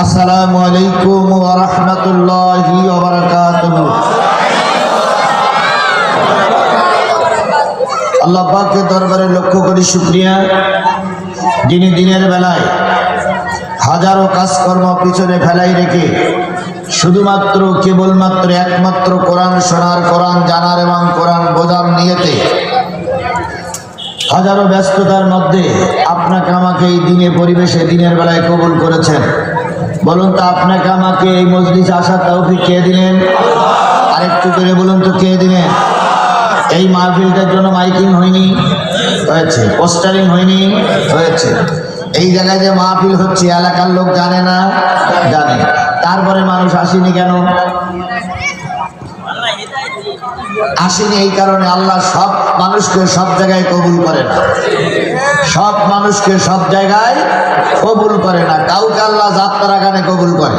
আসসালামু আলাইকুম ওয়া রাহমাতুল্লাহি ওয়া বারাকাতুহু। আল্লাহ পাকের দরবারে লক্ষ কোটি শুকরিয়া, যিনি দিনের বেলায় হাজারো কাজকর্ম পিছনে ফেলাই রেখে শুধুমাত্র কেবলমাত্র একমাত্র কোরআন শোনার, কোরআন জানার এবং কোরআন বোঝার নিয়তে হাজারো ব্যস্ততার মধ্যে আপনাকে আমাকে এই দিনে পরিবেশে দিনের বেলায় কবুল করেছেন। বলুন তো, আপনাকে আমাকে এই মজলিসে আসার তৌফিক কে দিলেন? আরেকটু করে বলুন তো, কে দিলেন? এই মাহফিলটার জন্য মাইকিং হয়নি? হয়েছে। পোস্টারিং হয়নি? হয়েছে। এই জায়গায় যে মাহফিল হচ্ছে এলাকার লোক জানে না? জানে। তারপরে মানুষ আসেনি কেন? আসেনি এই কারণে আল্লাহ সব মানুষকে সব জায়গায় কবুল করে না। সব মানুষকে সব জায়গায় কবুল করে না। কাউকে আল্লাহ যাত্রা গানে কবুল করে,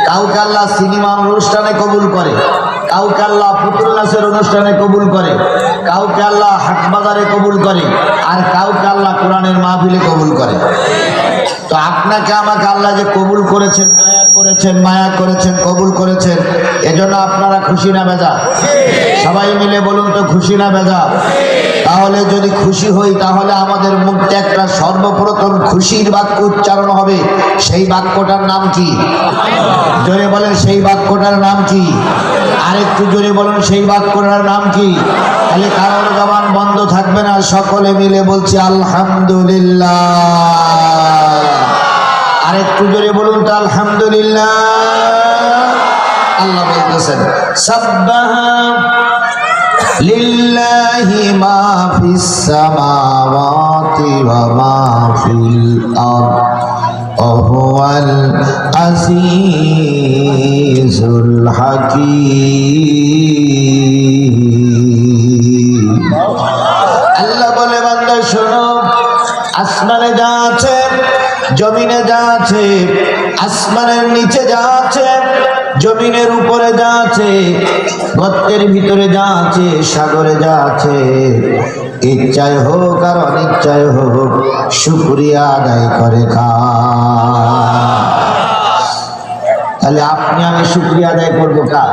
কাউকে আল্লাহ সিনেমা অনুষ্ঠানে কবুল করে, কাউকে আল্লাহ পুতুল নাচের অনুষ্ঠানে কবুল করে, কাউকে আল্লাহ হাট বাজারে কবুল করে, আর কাউকে আল্লাহ কোরআনের মাহফিলে কবুল করে। তো আপনাকে আমাকে আল্লাহ যে কবুল করেছেন, মায়া করেছেন, কবুল করেছেন, এজন্য আপনারা খুশি না বেজা? সবাই মিলে বলুন তো, খুশি না বেজা? তাহলে যদি খুশি হই, তাহলে আমাদের মুখে একটা সর্বপ্রথম খুশির বাক্য উচ্চারণ হবে। সেই বাক্যটার নাম কি? জোরে বলেন, সেই বাক্যটার নাম কি? আরেকটু জোরে বলুন, সেই বাক্যটার নাম কি? তাহলে কারোর জবান বন্ধ থাকবে না, সকলে মিলে বলছি আলহামদুলিল্লাহ। আরেকটু জোরে বলুন তো, আলহামদুলিল্লাহ। আল্লাহ বলতেছেন, সাব্বাহা লিল্লাহি মা ফিস সামাওয়াতি ওয়া মা ফিল আরদ ওয়া হুয়াল আজিজুল হাকীম। আল্লাহ বলে, বান্দা শোনো, আসমানে যা আছে, জমিনে যা আছে, আসমানের নিচে যা আছে, জমিনের উপরে যা আছে, গর্তের ভিতরে যা আছে, সাগরে যা আছে, ইচ্ছায় হোক আর অনিচ্ছায় হোক, শুকরিয়া আদায় করে কার? তাহলে আপনি আমি শুকরিয়া আদায় করবো কার?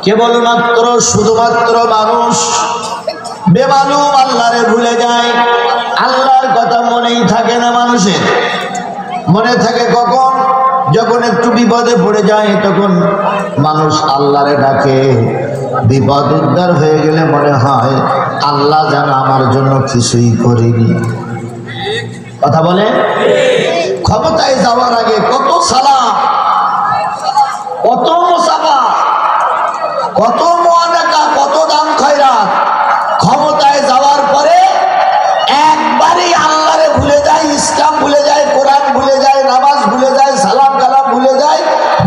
কেবলমাত্র শুধুমাত্র মানুষ বেমালুম আল্লাহরে ভুলে যায়। আল্লাহর কথা মনেই থাকে না মানুষের। মনে থাকে কখন? যখন একটু বিপদে পড়ে যায়, তখন মানুষ আল্লাহরে ডাকে। বিপদ উদ্ধার হয়ে গেলে মনে হয় আল্লাহ যেন আমার জন্য কিছুই করেনি। কথা বলে? ক্ষমতায় যাওয়ার আগে কত সালাম, কত মুসাফা, কত মুআনাকা, কত দান খয়রাত। ক্ষমতায় যাওয়ার পরে একবারই আল্লাহরে ভুলে যায়, ইসলাম ভুলে যায়, কোরআন ভুলে যায়, নামাজ ভুলে যায়, সালাম কালাম ভুলে যায়।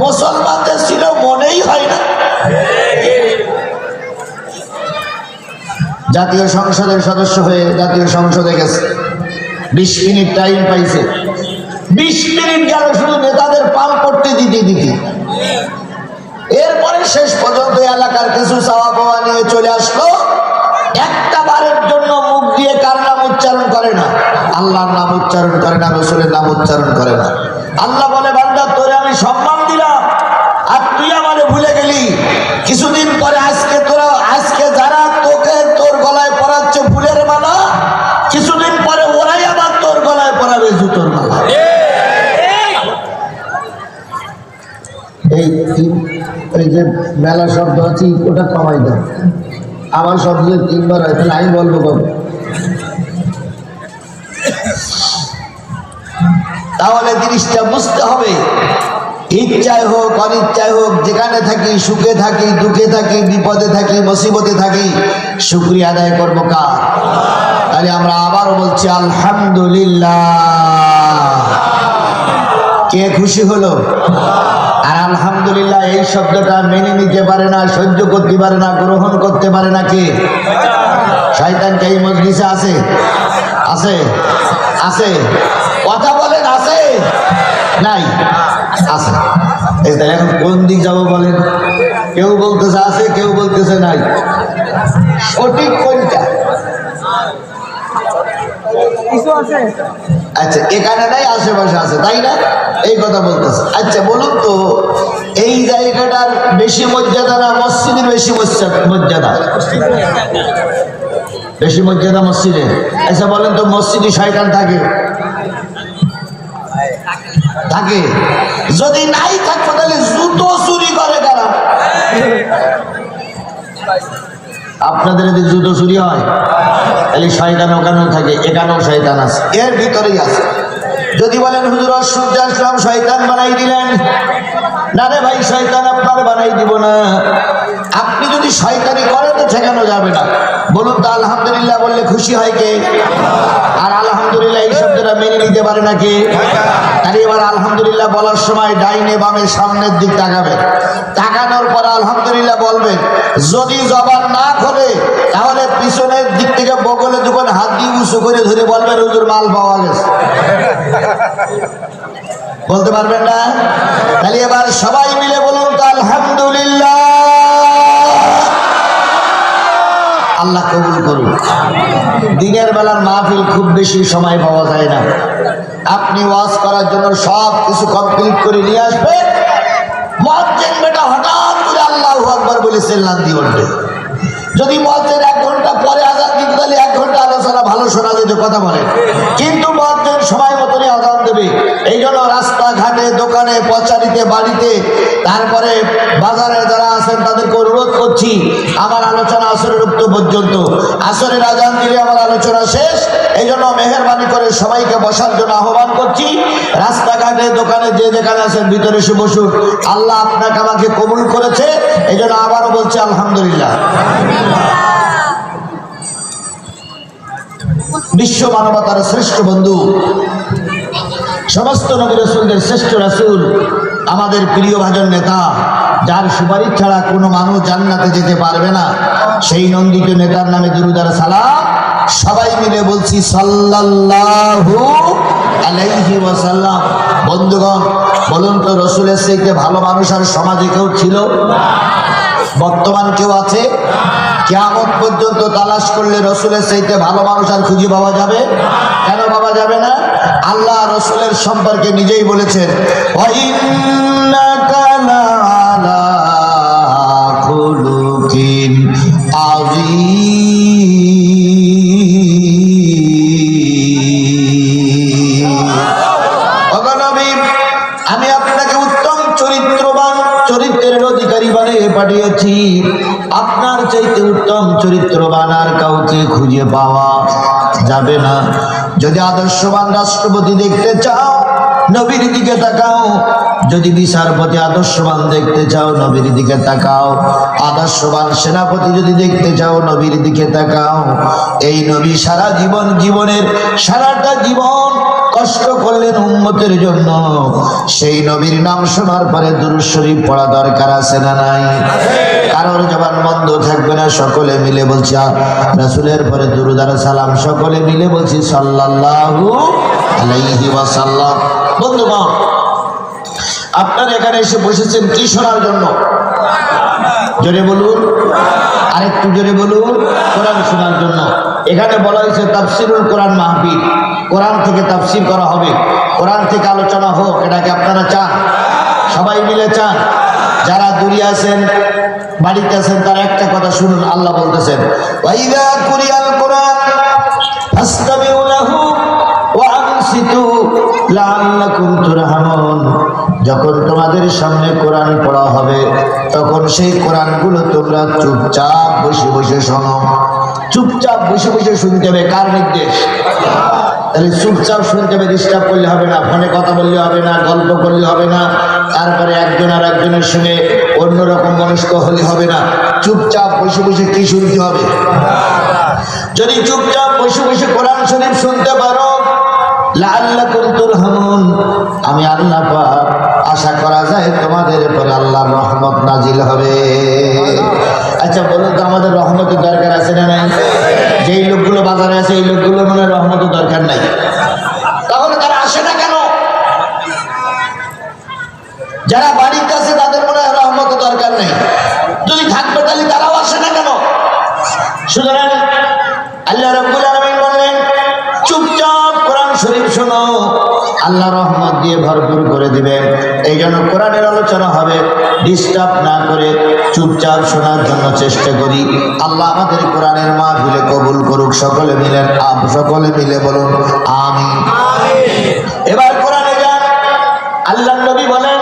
মুসলমানদের ছিল মনেই হয় না। জাতীয় সংসদের সদস্য হয়ে জাতীয় সংসদে গেছে, 20 মিনিট টাইম পাইছে। 20 মিনিট গেল শুধু নেতাদের পাল করতে দিতে দিতে। এরপরে শেষ পর্যন্ত এলাকার কিছু চাওয়া পাওয়া নিয়ে চলে আসলো। একটা বারের জন্য মুখ দিয়ে কার নাম উচ্চারণ করে না? আল্লাহর নাম উচ্চারণ করে না, রাসূলের নাম উচ্চারণ করে না। আল্লাহ বলে, বান্দা তোরে আমি সম্মান দিলাম, আর তুই আমারে ভুলে গেলি। কিছুদিন পরে আজকে যারা তোকে তোর গলায় পরাচ্ছে ফুলের মালা, কিছুদিন পরে ওরাই আবার তোর গলায় পরাবে জুতোর মালা। এই যে মেলা শব্দ আছে, ওটা কমাই দেন। আমার শব্দ 3 বার হয়, তাহলে আমি বলবো কবে? তাহলে জিনিসটা বুঝতে হবে, ইচ্ছায় হোক অনিচ্ছায় হোক, যেখানে থাকি, সুখে থাকি, দুঃখে থাকি, বিপদে থাকি, মুসিবতে থাকি, শুকরিয়া আদায় করবো কার? তাহলে আমরা আবারও বলছি আলহামদুলিল্লাহ। কে খুশি হলো? আর আলহামদুলিল্লাহ এই শব্দটা মেনে নিতে পারে না, সহ্য করতে পারে না, গ্রহণ করতে পারে না কে? শয়তান। কে এই মজলিসে আছে? আছে? আছে? কথা বলেন, আছে? নাই? আছে। এখন কোন দিক যাবো বলেন? কেউ বলতেছে আছে, কেউ বলতেছে নাই। সঠিক কোনটা? আচ্ছা এখানে নাই, আশেপাশে আছে, তাই না? এই কথা বলতেছে। আচ্ছা বলুন তো, এই জায়গাটার বেশি মর্যাদা না মসজিদের বেশি মর্যাদা? বেশি মর্যাদা মসজিদে। আচ্ছা বলেন তো, মসজিদে শয়তান থাকে? থাকে। যদি নাই থাকতো তাহলে জুতো চুরি করে কারা? আপনাদের এদিকে জুতো চুরি হয়? তাহলে শয়তান ওখানেও থাকে, এখানেও শয়তান আছে, এর ভিতরেই আছে। যদি বলেন হুজুর সূর্য আসলাম শয়তান বানাই দিলেন, না রে ভাই, শয়তান আপনার বানাই দিব না। আপনি যদি শয়তানি করেন তো ঠেকানো যাবে না। বলুন তো আলহামদুলিল্লাহ বললে খুশি হয় কে? আর আলহামদুলিল্লাহ এই শব্দটা মেনে নিতে পারে না কে? তাহলে এবার আলহামদুলিল্লাহ বলার সময় ডাইনে বামে সামনের দিক তাকাবেন, তাকানোর পর আলহামদুলিল্লাহ বলবেন। যদি জবান না খোলে তাহলে পিছনের দিক থেকে বগলে যখন হাত দিয়ে উঁচু করে ধরে বলবেন হুজুর মাল পাওয়া গেছে। বলতে পারবেন না? তাহলে এবার সবাই মিলে বলুন তো আলহামদুলিল্লাহ। আল্লাহ কবুল করুন। দিনের বেলার মাহফিল খুব বেশি সময় পাওয়া যায় না। আপনি ওয়াজ করার জন্য সব কিছু কমপ্লিট করে নিয়ে আসবেন, মুয়াজ্জিন বেটা হঠাৎ করে আল্লাহু আকবার বলে সেল্লাম দিয়ে উঠবে। যদি মুয়াজ্জিন 1 ঘন্টা পরে আযান দিত তাহলে 1 ঘন্টা আলোচনা ভালো শোনা যেত, কথা বলে। কিন্তু মুয়াজ্জিন সময় মতনই আযান দেবে। এই জন্য রাস্তাঘাটে, দোকানে, পচারিতে, বাড়িতে, তারপরে বাজারে যারা আছেন তাদেরকে অনুরোধ করছি, আমার আলোচনা আসরের উক্ত পর্যন্ত। আসরের আযান দিলে আমার আলোচনা শেষ। এই জন্য মেহেরবানি করে সবাইকে বসার জন্য আহ্বান করছি। রাস্তাঘাটে, দোকানে, যে যেখানে আছেন ভিতরে এসে বসুন। আল্লাহ আপনাকে আমাকে কবুল করেছে, এই জন্য আবারও বলছি আলহামদুলিল্লাহ। বিশ্ব মানবতার শ্রেষ্ঠ বন্ধু, সমস্ত নবী রাসূলদের শ্রেষ্ঠ রাসূল, আমাদের প্রিয় ভাজন নেতা, যার সুপারিশ ছাড়া কোনো মানুষ জান্নাতে যেতে পারবে না, সেই নন্দিত নেতার নামে দুরূদ আর সালাম সবাই মিলে বলছি সাল্লাল্লাহু আলাইহি ওয়াসাল্লাম। বন্ধুগণ বলুন তো, রসুলের চাইতে ভালো মানুষ আর সমাজে কেউ ছিল? বর্তমান কেউ আছে? কিয়ামত পর্যন্ত তালাশ করলে রসুলের চাইতে ভালো মানুষ আর খুঁজে পাওয়া যাবে? কেন পাওয়া যাবে না? আল্লাহ রসুলের সম্পর্কে নিজেই বলেছেন, ওয়া ইন্নাকা লাআলা খুলুকিন আযীম। ওগো নবী, আমি আপনাকে উত্তম চরিত্রের অধিকারী বানিয়ে পাঠিয়েছি। আপনার চাইতে উত্তম চরিত্রবান আর কাউকে খুঁজে পাওয়া যাবে না। যদি আদর্শবান রাষ্ট্রপতি দেখতে চাও, নবীর দিকে তাকাও। যদি বিচারপতি আদর্শবান দেখতে চাও, নবীর দিকে তাকাও। আদর্শবান সেনাপতি যদি দেখতে চাও, নবীর দিকে তাকাও। এই নবী সারা জীবনের সারাটা জীবন কষ্ট করলেন উম্মতের জন্য। সেই নবীর নাম শোনার পরে দুরূদ শরীফ পড়া দরকার আছে না নাই? কারোর জবান বন্ধ থাকবে না। সকলে মিলে বলছি রাসূলের পরে দুরূদ আর সালাম সকলে মিলে বলছি সাল্লাল্লাহু আলাইহি ওয়াসাল্লাম। বন্ধুগণ, আপনারা এখানে এসে বসেছেন কি শোনার জন্য? জোরে বলুন, আরেকটু জোরে বলুন। কোরআন শোনার জন্য। এখানে বলা হয়েছে তাফসিরুল কোরআন মাহফিল, কোরআন থেকে তাফসির করা হবে, কোরআন থেকে আলোচনা হোক। এটাকে আপনারা চান? সবাই মিলে চান? যারা দূরে আছেন, বাড়িতে আছেন, তারা একটা কথা শুনুন। আল্লাহ বলতেছেন, ওয়াইদা কুরিয়াল কোরআন ফাসতামিউ লাহু ওয়া আনসিতু লাআল্লাকুম তুরহামুন। যখন তোমাদের সামনে কোরআন পড়া হবে, তখন সেই কোরআনগুলো তোমরা চুপচাপ বসে বসে শোনো। চুপচাপ বসে বসে শুনতে হবে। কার নির্দেশ? তাহলে চুপচাপ শুনতে হবে, ডিস্টার্ব করলে হবে না, ফোনে কথা বললে হবে না, গল্প করলে হবে না, তারপরে একজন আর একজনের সঙ্গে অন্যরকম মনস্ক হলে হবে না। চুপচাপ বসে বসে কি শুনতে হবে? যদি চুপচাপ বসে বসে কোরআন শরীফ শুনতে পারো, লাআল্লাকুম তুরহামুন, আমি আল্লাহ পাক আশা করা যায় তোমাদের উপরে আল্লাহর রহমত নাজিল হবে। আচ্ছা বলুন তো, আমাদের রহমতের দরকার আছে না নাই? যেই লোকগুলো বাজারে আছে এই লোকগুলো মনে রহমতের দরকার নাই, তাহলে তারা আসে না কেন? যারা বাড়িতে আছে তাদের মনে হয় রহমতের দরকার নেই, যদি থাকবে তাহলে তারাও আসে না কেন? সুতরাং আল্লাহ রাব্বুল আলামিন বললেন, চুপচাপ কোরআন শরীফ শোনো। আল্লাহ রহমত দিয়ে ভরপুর করে দিবেন। এই জন্য কোরআনের আলোচনা হবে, ডিস্টার্ব না করে চুপচাপ শোনার জন্য চেষ্টা করি। আল্লাহ আমাদের কোরআনের মাহফিলে কবুল করুক। সকলে মিলে বলুন আমিন। এবার কোরআনে যান। আল্লাহ নবী বলেন,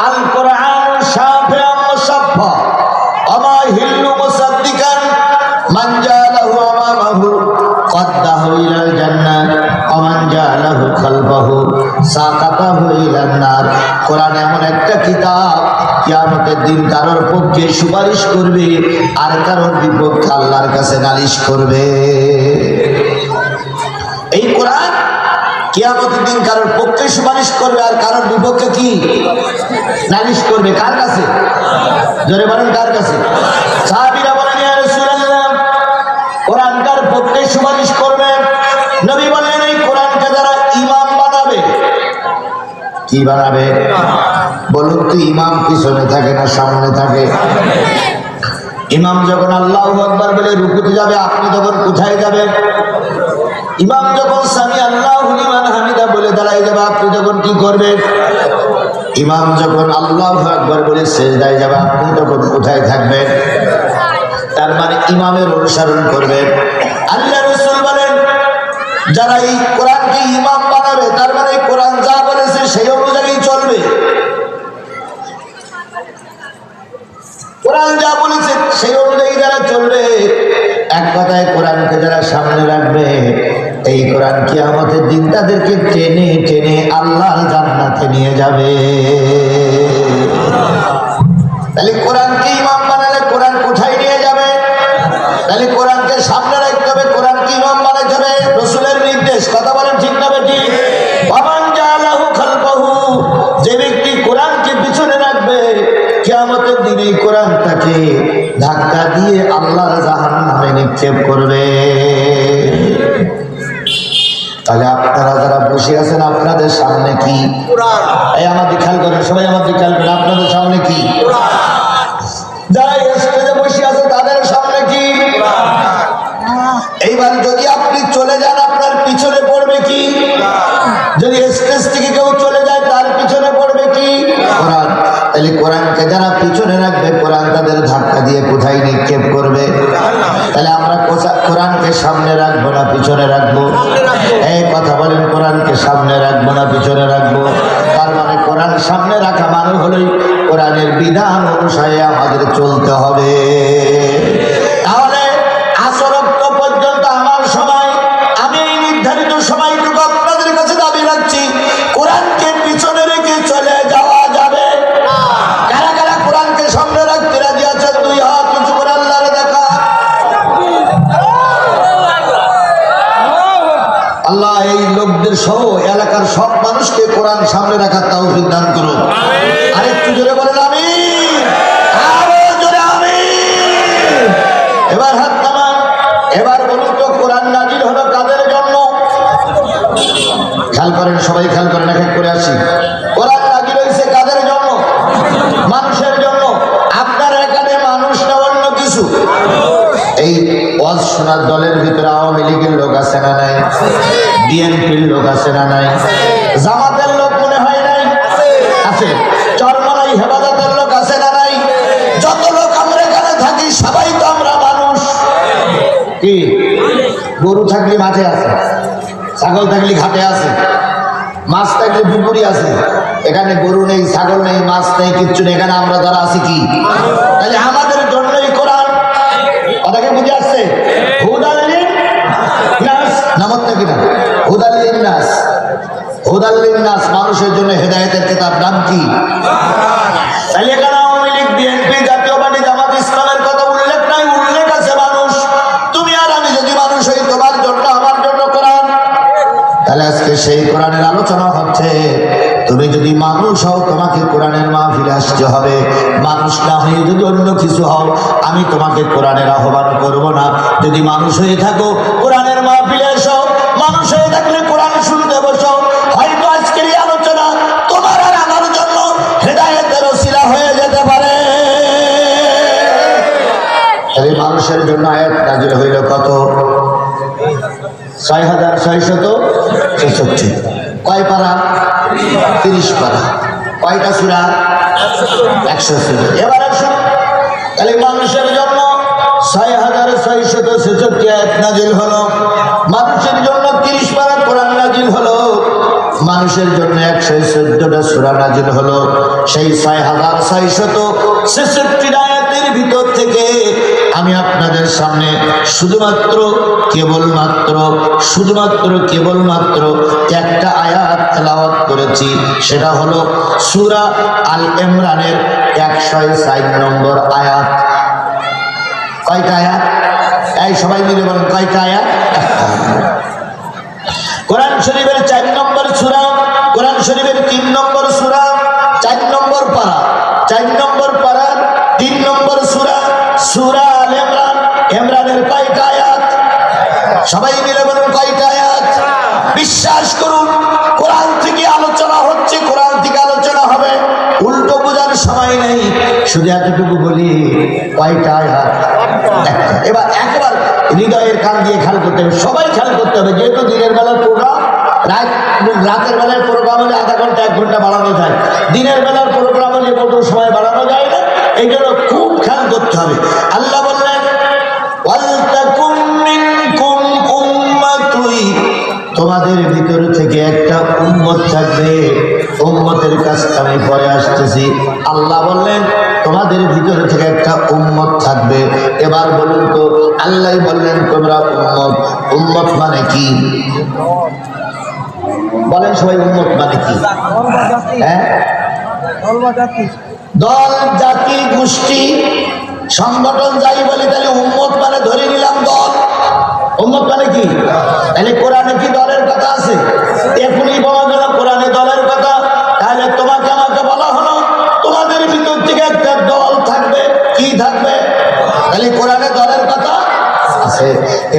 আল কোরআন শাফিউম মুসাফফা আমা হিল্লু মুসাদ্দিকান মান জালাহু আমামাহু قده إلى الجنة ومن جعله خلفه ساقطه إلى النار। কোরআন এমন একটা কিতাব, কিয়ামতের দিন কারোর পক্ষে সুপারিশ করবে আর কারোর বিপক্ষে আল্লাহর কাছে নালিশ করবে। এই কোরআন কিয়ামতের দিন কারোর পক্ষে সুপারিশ করবে আর কারোর বিপক্ষে কি নালিশ করবে। কার কাছে? জোরে বলেন, কার কাছে? সাহাবীরা বলেন, ইয়া রাসূলুল্লাহ, কোরআন কার পক্ষে সুপারিশ করবে? নবী বললেন, এই কোরআনকে যারা ইমাম বানাবে। কি বানাবে বলুন তো? ইমাম পিছনে থাকে না সামনে থাকে? ইমাম যখন আল্লাহু আকবার বলে রুকুতে যাবে, আপনি তখন কোথায় যাবেন? ইমাম যখন সামি আল্লাহু লিমান হামিদা বলে দাঁড়ায় যাবে, আপনি তখন কি করবেন? ইমাম যখন আল্লাহু আকবার বলে সিজদায় যাবে, আপনি তখন কোথায় থাকবেন? তার মানে ইমামের অনুসরণ করবেন। আল্লাহ রাসূল বলেন, যারা এই কোরআনকে ইমাম বানাবে, তার মানে কোরআন যা বলেছে সেই অনুযায়ী চলবে। কোরআন যা বলেছে সেই অনুযায়ী যারা চলবে, এক কথায় কোরআনকে যারা সামনে রাখবে, এই কোরআন কিয়ামতের দিন তাদেরকে টেনে টেনে আল্লাহর জান্নাতে নিয়ে যাবে। তাহলে কোরআনকে ইমাম বানালে কোরআন কোথায় নিয়ে যাবে? তাহলে কোরআনকে সামনে রাখতে হবে, কোরআনকে ইমাম বানাতে হবে। রাসূলের নির্দেশ, কথা বলেন ঠিক না বেটি? ওয়ামান জালাহু খালফাহু, যে ব্যক্তি কোরআনকে পিছনে রাখবে, কিয়ামতের দিনে কোরআন তাকে ধাক্কা দিয়ে আল্লাহর জাহান্নামে নিক্ষেপ করবে। তাহলে আপনারা যারা বসে আছেন, আপনাদের সামনে কি কোরআন? এই আমাদের খেয়াল করেন, সবাই আমাদের খেয়াল করেন, আপনাদের সামনে কি কোরআন? যারা স্টেজে বসে আছে তাদের সামনে কি কোরআন? এইবার যদি আপনি চলে যান, আপনার পিছনে পড়বে কি কোরআন? যদি স্টেজ থেকে কেউ চলে যায়, তার পিছনে পড়বে কি কোরআন? তাহলে কোরআনকে যারা পিছনে রাখবে, কোরআন তাদের ধাক্কা দিয়ে কোথায় নিক্ষেপ করবে? তাহলে আমরা কোরআনকে সামনে রাখবো না পিছনে রাখবো? এই কথা বলেন, কোরআনকে সামনে রাখবো না পিছনে রাখবো? তার মানে কোরআন সামনে রাখা মানে হলোই কোরআনের বিধান অনুসারে আমাদের চলতে হবে। তাহলে আসর ওয়াক্ত পর্যন্ত আমার সময়, আমি এই নির্ধারিত সময়টুকু আপনাদের কাছে দাবি রাখছি, কোরআনকে পিছনে রেখে চলে যাওয়া যাবে না। কারা কারা কোরআনকে সামনে রাখতে রাজি আছেন? দুই হাত উঁচু করে আল্লাহর দেখা। আল্লাহ এই লোকদের সহ এলাকার সব মানুষকে কোরআন সামনে রাখার তৌফিক দান করুন। আরেকটু জোরে বলেন আমিন, আরো জোরে আমিন। এবার হাত নামান। এবার বলুন তো, কোরআন নাজিল হলো কাদের জন্য? খেয়াল করেন, সবাই খেয়াল করেন, এক এক করে আসি। কোরআন নাজিল হয়েছে কাদের জন্য? মানুষের জন্য। আপনার এখানে মানুষ না অন্য কিছু? এই ওয়াজ শোনার দলের ভিতরে আওয়ামী লীগের লোক আছে না নাই? বিএনপির লোক আছে না নাই? জামাতের লোক মনে হয় নাই? আছে। চরমনাই হেফাজতের লোক আছে না নাই? যত লোক আমরা এখানে থাকি সবাই তো আমরা মানুষ। কি গরু থাকলে মাঠে আছে, ছাগল থাকলে ঘাটে আছে, মাছ থাকলে পুকুরি আছে। এখানে গরু নেই, ছাগল নেই, মাছ নেই, কিচ্ছু নেই। এখানে আমরা যারা আছি কি? তাহলে আমাদের জন্যই কোরআন। ওটাকে বুঝে আসছে? হুদাল্লিন নাস, নামত নাকি না? হুদাল্লিন নাস, হুদাল্লিন নাস, মানুষের জন্য হেদায়েতের কিতাব। নাম কি? তাহলে এখানে আওয়ামী লীগ, বিএনপি, জাতীয় পার্টি, জামাত ইসলামের কথা উল্লেখ নাই? উল্লেখ আছে মানুষ। তুমি আর আমি যদি মানুষ হই, তোমার জন্য আমার জন্য কোরআন। তাহলে আজকে সেই কোরআনের আলোচনা হচ্ছে। তুমি যদি মানুষ হও, তোমাকে কোরআনের মাহফিলে আসতে হবে। মানুষ না হয়ে যদি অন্য কিছু হও, আমি তোমাকে কোরআনের আহ্বান করব না। যদি মানুষ হয়ে থাকো, কোরআনের মাহফিলে এসো। মানুষ হয়ে থাকলে কোরআন শুনতে বসো। হয়তো আজকের এই আলোচনা তোমার আর আমার জন্য হেদায়েতের ওসিলা হয়ে যেতে পারে। এই মানুষের জন্য আয়াত নাযিল হইল কত? ৬,৬৬৬ কয় পারা? 30 পারা। কয়টা সূরা? 100 সূরা। এবার আসুন, তাহলে মানুষের জন্য 6666 আয়াত নাজিল হলো, মানুষের জন্য 30 পারা কোরআন নাজিল হলো, মানুষের জন্য 114টা সূরা নাজিল হলো। সেই 6666 আয়াতের ভিতর থেকে আমি আপনাদের সামনে কেবলমাত্র একটা আয়াত তেলাওয়াত করেছি, সেটা হলো সূরা আল ইমরানের 104 নম্বর আয়াত। কয়টা আয়াত? এই সবাই মিলে বলেন কয়টা আয়াত? কোরআন শরীফের 4 নম্বর সূরা, কোরআন শরীফের 3 নম্বর সূরা, 4 নম্বর পারা, 4 নম্বর পারা 3 নম্বর সূরা, সূরা আল ইমরান। ইমরানের কয়টা আয়াত? সবাই মিলে বলেন কয়টা আয়াত? বিশ্বাস করুন, কোরআন থেকে আলোচনা হচ্ছে, কোরআন থেকে আলোচনা হবে, উল্টো বোঝার সময় নেই। শুধু এতটুকু বলি, কয়টা আয়াত? এবার একবার হৃদয়ের কান দিয়ে খেয়াল করতে হবে, সবাই খেয়াল করতে হবে। যেহেতু দিনের বেলার প্রোগ্রাম, রাতের বেলার প্রোগ্রাম হলে আধা ঘন্টা 1 ঘন্টা বাড়ানো যায়, দিনের বেলার প্রোগ্রাম হলে কত সময় বাড়ানো যায় না, এই জন্য খুব খেয়াল করতে হবে। আল্লাহ বললেন, ওয়ালতাকুম মিনকুম উম্মাতুন, তোমাদের ভিতর থেকে একটা উম্মত থাকবে। উম্মতের কাছে আমি পরে আসতেছি। আল্লাহ বললেন তোমাদের ভিতর থেকে একটা উম্মত থাকবে। এবার বলুন তো, আল্লাহ বললেন তোমরা উম্মত। উম্মত মানে কি? বলেন সবাই, উম্মত মানে কি? হ্যাঁ, দল, জাতি, গোষ্ঠী, সংগঠন যাই বলি, তাহলে উম্মত মানে ধরে নিলাম দল। উম্মত মানে কি? তাহলে কোরআনে কি দলের কথা আছে? এখনই বলা গেল কোরআনে দলের কথা। তাহলে তোমাকে আমাকে বলা হলো তোমাদের ভিতর থেকে একটা দল থাকবে। কি থাকবে? তাহলে কোরআনে দলের কথা আছে।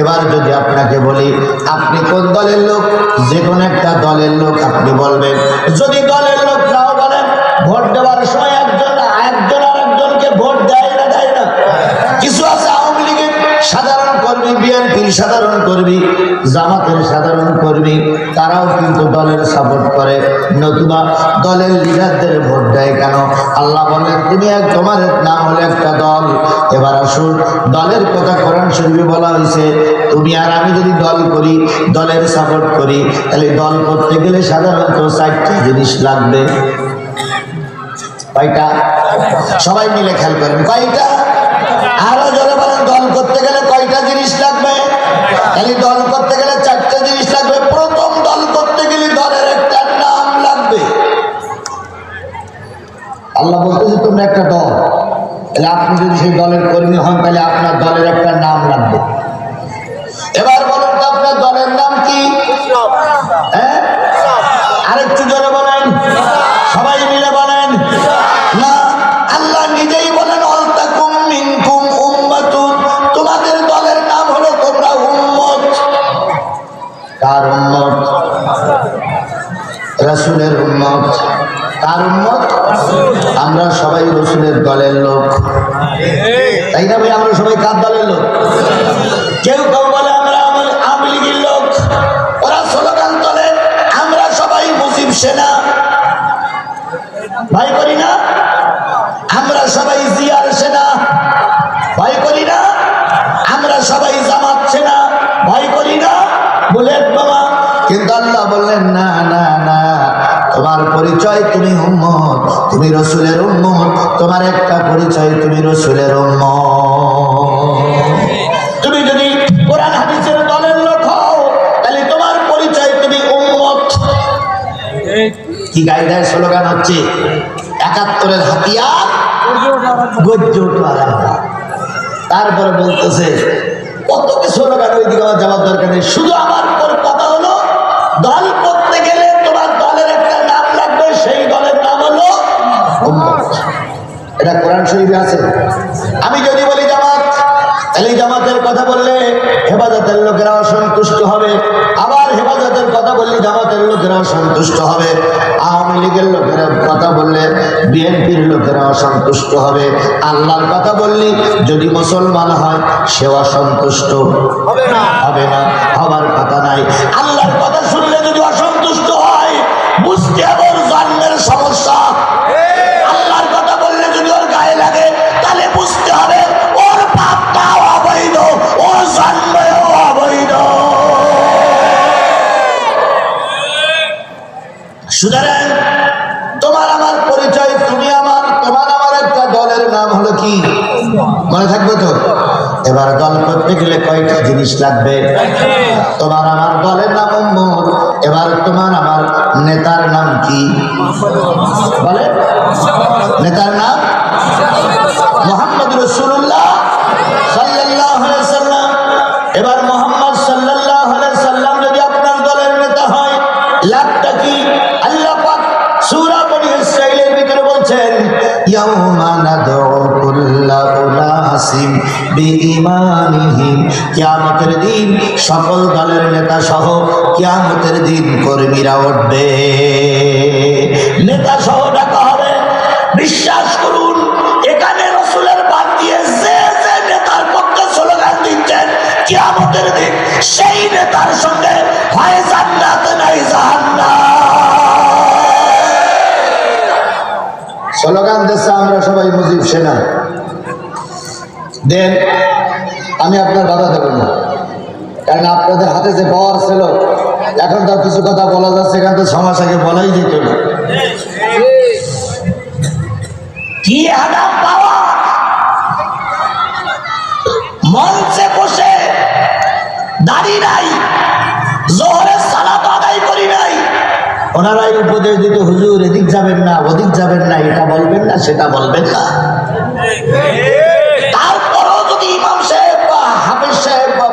এবার যদি আপনাকে বলি আপনি কোন দলের লোক, যে কোনো একটা দলের লোক আপনি বলবেন। যদি দলের লোক নাও বলেন, ভোট দেওয়ার সময় একজন আরেকজনকে ভোট দেয় না, দেয় না? কিছু আছে আওয়ামী লীগের সাধারণ কর্মী, বিএনপির সাধারণ কর্মী, জামাতের সাধারণ কর্মী, তারাও কিন্তু দলের সাপোর্ট করে, নতুবা দলের লিডারদের ভোট দেয় কেন? আল্লাহ বলেন তোমার নাম হলো একটা দল। এবার আসুন, দলের কথা কোরআন শরীফে বলা হয়েছে। তুমি আর আমি যদি দল করি, দলের সাপোর্ট করি, তাহলে দল করতে গেলে সাধারণত 4টা জিনিস লাগবে। কয়টা? সবাই মিলে খেয়াল করেন, কয়টা? আরো জোরে বলেন, দল করতে গেলে কয়টা জিনিস লাগবে? তাহলে দল করতে গেলে 4টা জিনিস লাগবে। প্রথম, দল করতে গেলে দলের একটা নাম লাগবে। আল্লাহ বলতেছে তোমরা একটা দল, তাহলে আপনি যদি সেই দলের কর্মী হন, তাহলে আপনার দলের একটা নাম লাগবে। এবার বলুন তো, আপনার দলের নাম কি? হ্যাঁ, আরেকটু জোরে বলেন, সবাই মিলে বলেন না। আল্লাহ নিজেই বলেন, ওয়ালতাকুম মিনকুম উম্মাতুন, তোমাদের দলের নাম হলো তোমরা উম্মত। কার উম্মত? রাসূলের উম্মত। কার উম্মত? আমরা সবাই রাসূলের দলের লোক, তাই না ভাই? আমরা সবাই কার দলের লোক? কেউ কেউ বলে আমরা আওয়ামী লীগের লোক, ওরা স্লোগান তোলে আমরা সবাই মুজিব সেনা। ভয় করি না? আমরা সবাই জিয়ার সেনা। ভয় করি না? আমরা সবাই জামাত সেনা। ভয় করি না? বুলেট বোমা। কিন্তু আল্লাহ বললেন না না না, তোমার পরিচয় তুমি উম্মত, তুমি রাসূলের উম্মত। তোমার একটা পরিচয়, তুমি রাসূলের উম্মত। তুমি যদি কোরআন হাদিসের দলের লোক হও, তাহলে তোমার পরিচয় তুমি উম্মত। কি গাইডার স্লোগান হচ্ছে? 71-এর হাতিয়ার গর্জে ওঠো আলাদা। তারপরে বলতেছে কত কি স্লোগান, ওই দিকে আমার যাওয়ার দরকার নেই। শুধু আমার কথা হলো, দল করতে গেলে তোমার দলের একটা নাম লাগবে, সেই দলের নাম হলো উম্মত। এটা কোরআন শরীফে আছে। আমি যদি বলি জামাত, তাহলে জামাতের কথা বললে হেফাজতের লোকেরা অসন্তুষ্ট হবে। আবার হেফাজতের কথা বললে জামাতের লোকেরা অসন্তুষ্ট হবে। আওয়ামী লীগের লোকেরা কথা বললে বিএনপির লোকেরা অসন্তুষ্ট হবে। আল্লাহর কথা বললি যদি মুসলমান হয়, সে অসন্তুষ্ট হবে না, হবে না, হবার কথা নাই। আল্লাহর কথা শুনলে যদি অসন্তুষ্ট হয়, মনে থাকবে তো? এবার দল করতে গেলে কয়টা জিনিস লাগবে? তোমার আমার দলের নাম উম্মত। এবার তোমার আমার নেতার নাম কি বলে? নেতার নাম মুহাম্মদ রাসূলুল্লাহ সাল্লাল্লাহু আলাইহি সাল্লাম। এবার মুহাম্মদ সাল্লাল্লাহু আলাইহি সাল্লাম যদি আপনার দলের নেতা হয়, লাভটা কি? আল্লাহ পাক সূরা বনী ইসরাঈলের ভিতরে বলছেন, ইয়াউমা নাদউ কুল্লা উনাসিন বিইমানিহিম। কিয়ামতের দিন সকল দলের নেতা সহ কিয়ামতের দিন কর্মীরা উঠবে, নেতা সহ ডাকা হবে। বিশ্বাস করুন, এখানে রাসূলের বাদ দিয়ে যে যে নেতার পক্ষে স্লোগান দিচ্ছেন, কিয়ামতের দিন সেই নেতার সঙ্গে হয় জান্নাত নাই জাহান্নাম। স্লোগান দিচ্ছে আমরা সবাই মুজিব সেনা দেন, আমি আপনার বাধা দেব না, কারণ আপনাদের হাতে যে পাওয়ার ছিল, এখন তার কিছু কথা বলা যাচ্ছে, এখান থেকে সমাজ আগে বলাই যেত না। কি আদাব পাওয়া, মঞ্চে বসে দাড়ি নাই, জোহরের সালাত আদায় করি নাই, ওনারাই উপদেশ দিত, হুজুর এদিক যাবেন না, ওদিক যাবেন না, এটা বলবেন না, সেটা বলবেন না। তারপরও যদি ইমাম সাহেব বা হাফেজ সাহেব বা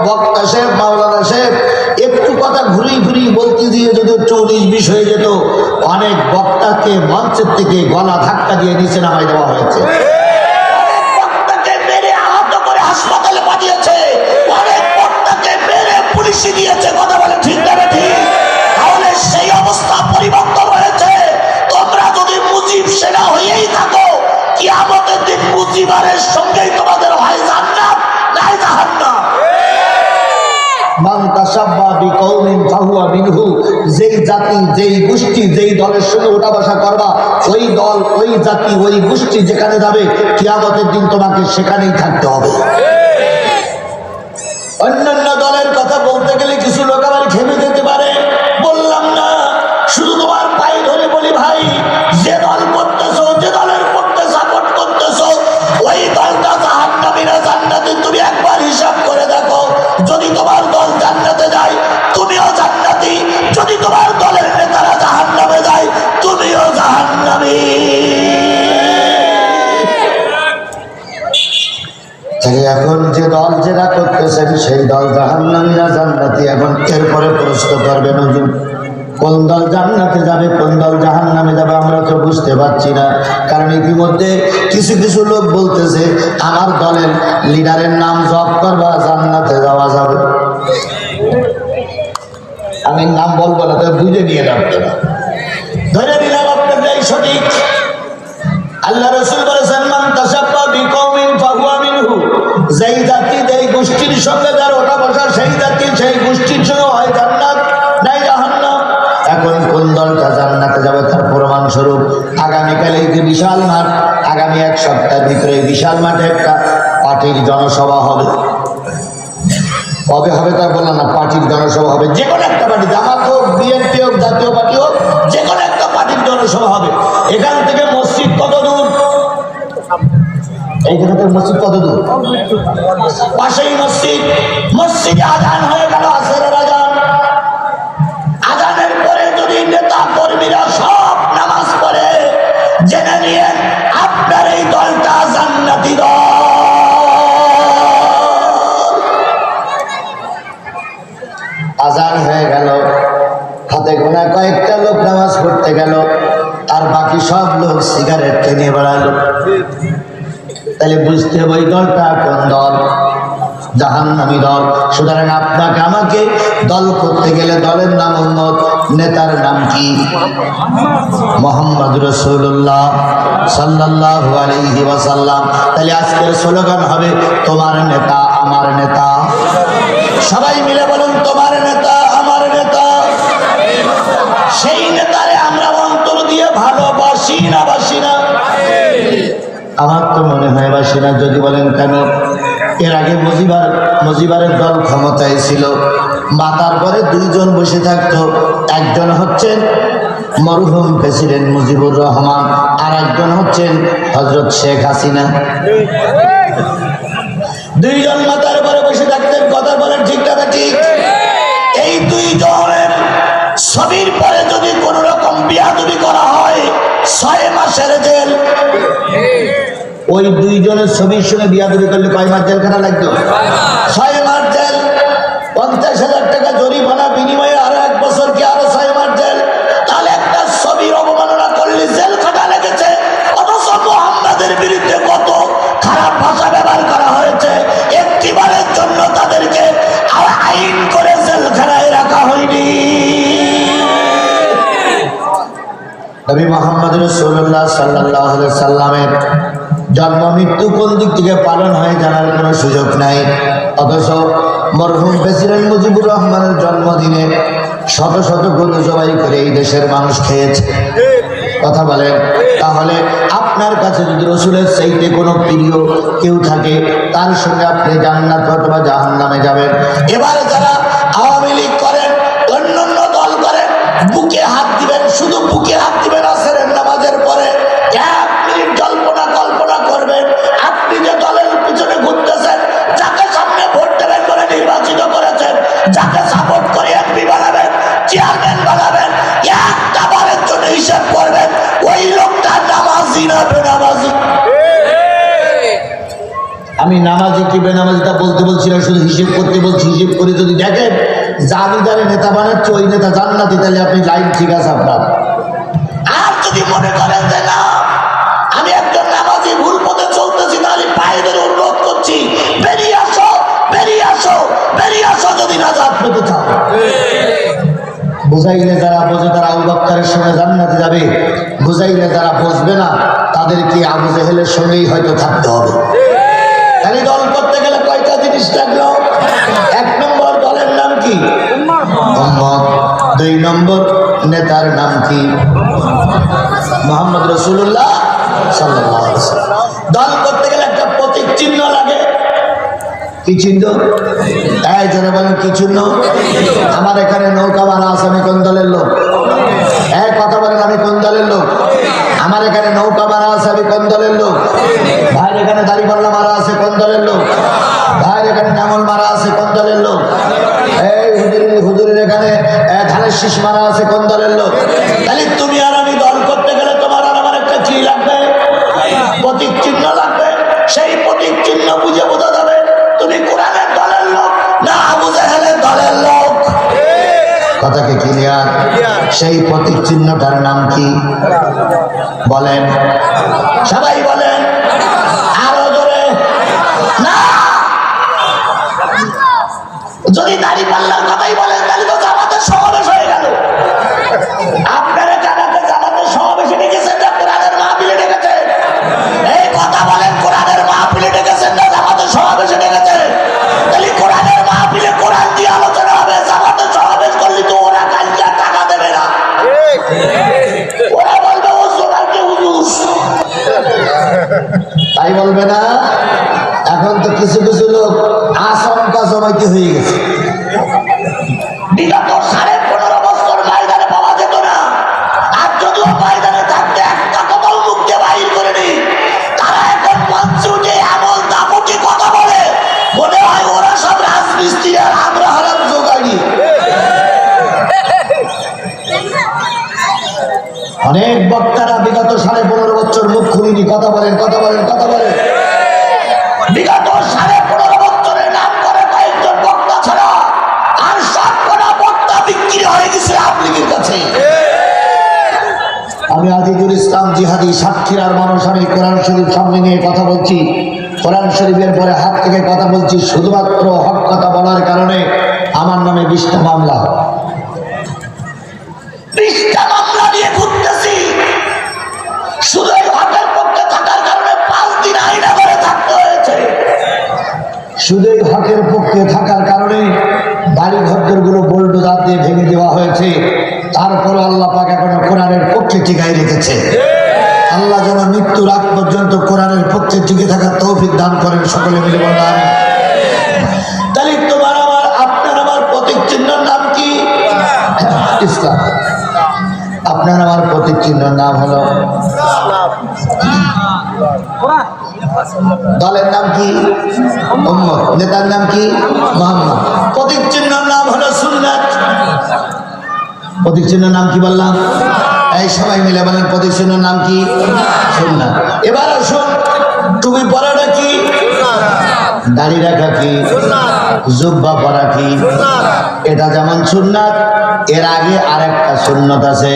বক্তা সাহেব, মাওলানা সাহেব একটু কথা ঘুরিয়ে ঘুরিয়ে বলতে দিয়ে যদি 19-20 হয়ে যেত, অনেক বক্তাকে মঞ্চের থেকে গলা ধাক্কা দিয়ে নিচে নামাই দেওয়া হয়েছে, অনেক বক্তাকে মেরে আহত করে হাসপাতালে পাঠিয়েছে, অনেক বক্তাকে মেরে পুলিশে দিয়েছে। কথা বলে ঠিক না ঠিক? তাহলে সেই অবস্থা পরিবর্তন হয়েছে। তোমরা যদি মুজিব সেনা হয়েই থাকো, কিয়ামতের দিন মুজিবারের সঙ্গেই তোমাদের হয় জান্নাত নাই জাহান্নাম। মান তাশাব্বা বিকওমিন ফাহুয়া মিনহু। যেই জাতি, যেই গোষ্ঠী, যেই দলের সঙ্গে ওঠা বসা করবা, ওই দল, ওই জাতি, ওই গোষ্ঠী যেখানে যাবে, কিয়ামতের দিন তোমাকে সেখানেই থাকতে হবে। অন্যান্য দলের কথা বলতে গেলে কিছু লোক আবার ঘেমে যেতে পারে, বললাম না, শুধু তোমার পায়ে ধরে বলি ভাই, যে দল করতেছো, যে দলের পক্ষে সাপোর্ট করতেছো, ওই দলটা জাহান্নামী না জান্নাতি তুমি একবার হিসাব করে দেখো। যদি তোমার দল জান্নাতে যায়, তুমিও জান্নাতি। যদি তোমার দলের নেতারা জাহান্নামে যায়, তুমিও জাহান্নামী। এখন যে দল যেটা করতেছেন, সেই দল জাহান্নামী না জান্নাতি, এখন এরপরে প্রশ্ন করবেন, হুজুর কোন দল জান্নাতে যাবে, কোন দল জাহান্নামে যাবে, আমরা তো বুঝতে পারছি না। কারণ ইতিমধ্যে কিছু কিছু লোক বলতেছে, আমার দলের লিডারের নাম জপ করবা, জান্নাতে যাওয়া যাবে। আমি নাম বলবো না, তো বুঝে নিয়ে রাখতে না, ধরে নিলাম আপনাদের সঠিক। আল্লাহ রাসূল বলেছেন, মান তাশাব্বা বিকওমিন ফাহুয়া মিনহু। যেই জাতি, যেই গোষ্ঠীর সঙ্গে যার ওঠা বসা, সেই জাতি, সেই গোষ্ঠীর সঙ্গে হয় জান্নাত নাই জাহান্নাম। এখন কোন দলটা জান্নাতে যাবে তার প্রমাণ স্বরূপ আগামীকাল এই যে বিশাল মাঠ, আগামী এক সপ্তাহের ভিতরে বিশাল মাঠে একটা পার্টির জনসভা হবে। কবে হবে তা বললাম না, পার্টির জনসভা হবে। যে কোনো একটা পার্টি, জামাত হোক, বিএনপি হোক, জাতীয় পার্টি হোক, যে কোনো একটা পার্টির জনসভা হবে। এখান থেকে মসজিদ কত দূর? এইখান থেকে মসজিদ কত দূর? পাশেই মসজিদ। মসজিদে আজান হয়ে গেল, আসরের আজান। আজানের পরে যদি নেতা কর্মীরা সব নামাজ পড়ে, জেনে নিয়ে আপনার এই দলটা জান্নাতি দল। আজান হয়ে গেল, হাতে গোনা কয়েকটা লোক নামাজ পড়তে গেল, আর বাকি সব লোক সিগারেট কিনে বেড়ালো। তাহলে বুঝতে হবে ওই দলটা কোন দল? জাহান্নামী দল। সুতরাং আপনাকে আমাকে দল করতে গেলে দলের নাম উম্মত, নেতার নাম কি? মুহাম্মদ রাসূলুল্লাহ সাল্লাল্লাহু আলাইহি ওয়াসাল্লাম। তাহলে আজকের স্লোগান হবে, তোমার নেতা আমার নেতা। সবাই মিলে বলুন, তোমার নেতা আমার নেতা। সেই নেতারে আমরা অন্তর দিয়ে ভালোবাসি না বাসি না? আমার তো মনে হয় বাসি না। যদি বলেন কেন? এর আগে মুজিবারের দল ক্ষমতায় ছিল, মাথার পরে দুইজন বসে থাকতো, একজন হচ্ছেন মরহুম প্রেসিডেন্ট মুজিবুর রহমান, আর একজন হচ্ছেন হযরত শেখ হাসিনা। দুইজন মাথার উপরে বসে থাকতেন, কথা বলেন ঠিক না ঠিক? এই দুইজনের ছবির পরে যদি কোন রকম বিয়াদবি করা হয় 6 মাসের জেল। ওই দুইজনের ছবির সঙ্গে বিয়াদবি করলে কয় মাস জেলখানা লাগতো? 6 মাস জেল। 50,000 টাকা জরিমানা বিনিময়ে আরো 1 বছর কি আরো 6 মাস জেল। তাহলে একটা ছবির অবমাননা করলে জেলখানা লেগেছে, অথচ মুহাম্মাদের বিরুদ্ধে কত খারাপ ভাষা ব্যবহার করা হয়েছে, একটিবারের জন্য তাদেরকে আইন করে জেলখানায় রাখা হয়নি। নবী মুহাম্মদ রাসূলুল্লাহ সাল্লাল্লাহু আলাইহি সাল্লামের জন্ম মৃত্যু কোন দিক থেকে পালন হয় জানার কোনো সুযোগ নাই, অথচ মরহুম প্রেসিডেন্ট মুজিবুর রহমানের জন্মদিনে শত শত গরু জবাই করে এই দেশের মানুষ খেয়েছে। কথা বলেন, তাহলে আপনার কাছে যদি রসুলের চাইতে কোনো প্রিয় কেউ থাকে, তার সঙ্গে আপনি জান্নাত অথবা জাহান্নামে যাবেন। এবার যারা আওয়ামী লীগ করেন, অন্যান্য দল করেন, বুকে হাত দিবেন, শুধু বুকে হাত দিবেন আসরের নামাজের পরে 1 মিনিট কল্পনা করবেন, আপনি যে দলের পিছনে ঘুরতেছেন, যাকে সামনে ভোট দেবেন বলে নির্বাচিত করেছেন, যাকে সাপোর্ট করে এমপি বানাবেন, চেয়ারম্যান বানাবেন, একটা বারের জন্য হিসাব করবেন ওই লোকটা নামাজি না বেনামাজি। আমি নামাজি কি বেনামাজিটা বলতে বলছি না, শুধু হিসেব করতে বলছি। হিসেব করে যদি দেখেন যারা নেতা বানাচ্ছে ওই নেতা জান্নাতি, তাহলে আপনি লাইন ঠিক আছে আপনার। আর যদি মনে করেন যে না আমি একজন নামাজি ভুল পথে চলতেছি, তাহলে পায়ে ধরে অনুরোধ করছি বেরিয়ে আসো, বেরিয়ে আসো, বেরিয়ে আসো যদি নাজাত পেতে চাও। বুঝাইলে যারা বোঝে তারা আবু বকরের সঙ্গে জান্নাতে যাবে, বুঝাইলে যারা বুঝবে না তাদেরকে আবু জেহেলের সঙ্গেই হয়তো থাকতে হবে। তাহলে দল করতে গেলে কয়টা জিনিস লাগলো? 1 নম্বর দলের নাম কি? উম্মত। 2 নম্বর নেতার নাম কি? মুহাম্মদ রাসূলুল্লাহ সাল্লাল্লাহু আলাইহি ওয়াসাল্লাম। দল করতে গেলে একটা প্রতীক চিহ্ন লাগে। কি চিহ্ন? এই জনে বলেন কি চিহ্ন? আমার এখানে নৌকা মারা আছে, আমি কোন দলের লোক? এক কথা বলেন, আমি কোন দলের লোক? আমার এখানে নৌকা মারা আছে, আমি কোন দলের লোক? ভাইয়ের এখানে দাড়িপাল্লা মারা আছে, কোন দলের লোক? ভাইয়ের এখানে নাঙল মারা আছে, কোন দলের লোক? এই হুজুরের এখানে ধানের শীষ মারা আছে, কোন দলের লোক? তাহলে তুমি আর আমি দল করতে গেলে তোমার আর আমার একটা কি লাগবে? প্রতীক চিহ্ন লাগবে। সেই প্রতীক চিহ্ন বুঝে বোঝা যাবে তুমি কোরআনের দলের লোক না আবু জেহেলের দলের লোক। কথা কি ক্লিয়ার? সেই প্রতীক চিহ্নটার নাম কি বলেন? সবাই বলেন আরো জোরে। না, যদি দাড়িপাল্লার কথাই বলেন তাহলে তো জামাতের সমাবেশ হয়ে গেল। আপনারা জামাতের সমাবেশে ডেকেছেন না কোরআনের মাহফিলে ডেকেছেন? এই কথা বলেন, কোরআনের মাহফিলে ডেকেছেন না জামাতের সমাবেশে ডেকেছেন? তাহলে কোরআনের মাহফিলে কোরআন দিয়ে আলোচনা হবে, জামাতের সমাবেশ করলে তো ওরা কালকে টাকা দেবে না। ওরা বলবে ও সোনাকে হুজুর, তাই বলবে না? এখন তো কিছু কিছু লোক আশঙ্কা জমাইতে হয়ে গেছে। বিগত 15.5 বছর ময়দানে পাওয়া যেত না, আর যদিও ময়দানে থাকতে একটা কথা মুখ দিয়ে বাহির করে নেই, তারা এখন মঞ্চে উঠে এমন দাপুটি কথা বলে মনে হয় ওরা সব রাজমিস্ত্রি আর আমরা হারাম জোগাড়ি। অনেক বক্তারা বিগত 15.5 বছর মুখ খুলিনি। কথা বলেন, কথা বলেন, কথা বলেন। বিগত 15.5 বছরের নাম করে কয়েকজন বক্তা ছাড়া আর সবকটা বক্তা বিক্রি হয়ে গেছে আওয়ামী কাছে। আমি আজিজুল ইসলাম জিহাদি সাতক্ষীরার মানুষ, আমি কোরআন শরীফ সামনে নিয়ে কথা বলছি। কোরআন শরীফের পরে হাত থেকে কথা বলছি শুধুমাত্র হক কথা বলার কারণে। আমার নামে 20টা মামলা, 20টা মামলা নিয়ে ঘুরতেছি। শুধু হকের পক্ষে থাকার কারণে 5 দিন আইনা করে থাকতে হয়েছে। শুধু হকের পক্ষে থাকার কারণে বাড়ি ঘরগুলো বোল্ডোজার দিয়ে ভেঙে দেওয়া হয়েছে। তারপরে আল্লাহ পাক এখনো কোরআনের পক্ষে টিকাই রেখেছে। আল্লাহ যেন মৃত্যুর আগ পর্যন্ত কোরআনের পক্ষে টিকে থাকার তৌফিক দান করেন। সকলে মিলে বলেন আমিন। তাহলে তোমার আমার আপনার আমার প্রতীক চিহ্নের নাম কি? ইসলাম। আপনার আমার প্রতীক চিহ্নের নাম হলো, দলের নাম কি? উম্মত। নেতার নাম কি? মুহাম্মদ। প্রতীক চিহ্নের নাম হলো সুন্নাত। প্রতীক চিহ্নের নাম কি বললাম? এই সবাই মিলে বলেন, প্রতীক চিহ্নের নাম কি? সুন্নাত। এবার আসুন, টুপি পরাটা কি? দাড়ি রাখা কি? জুব্বা পরা কি? এটা যেমন সুন্নাত, এর আগে আরেকটা সুন্নাত আছে।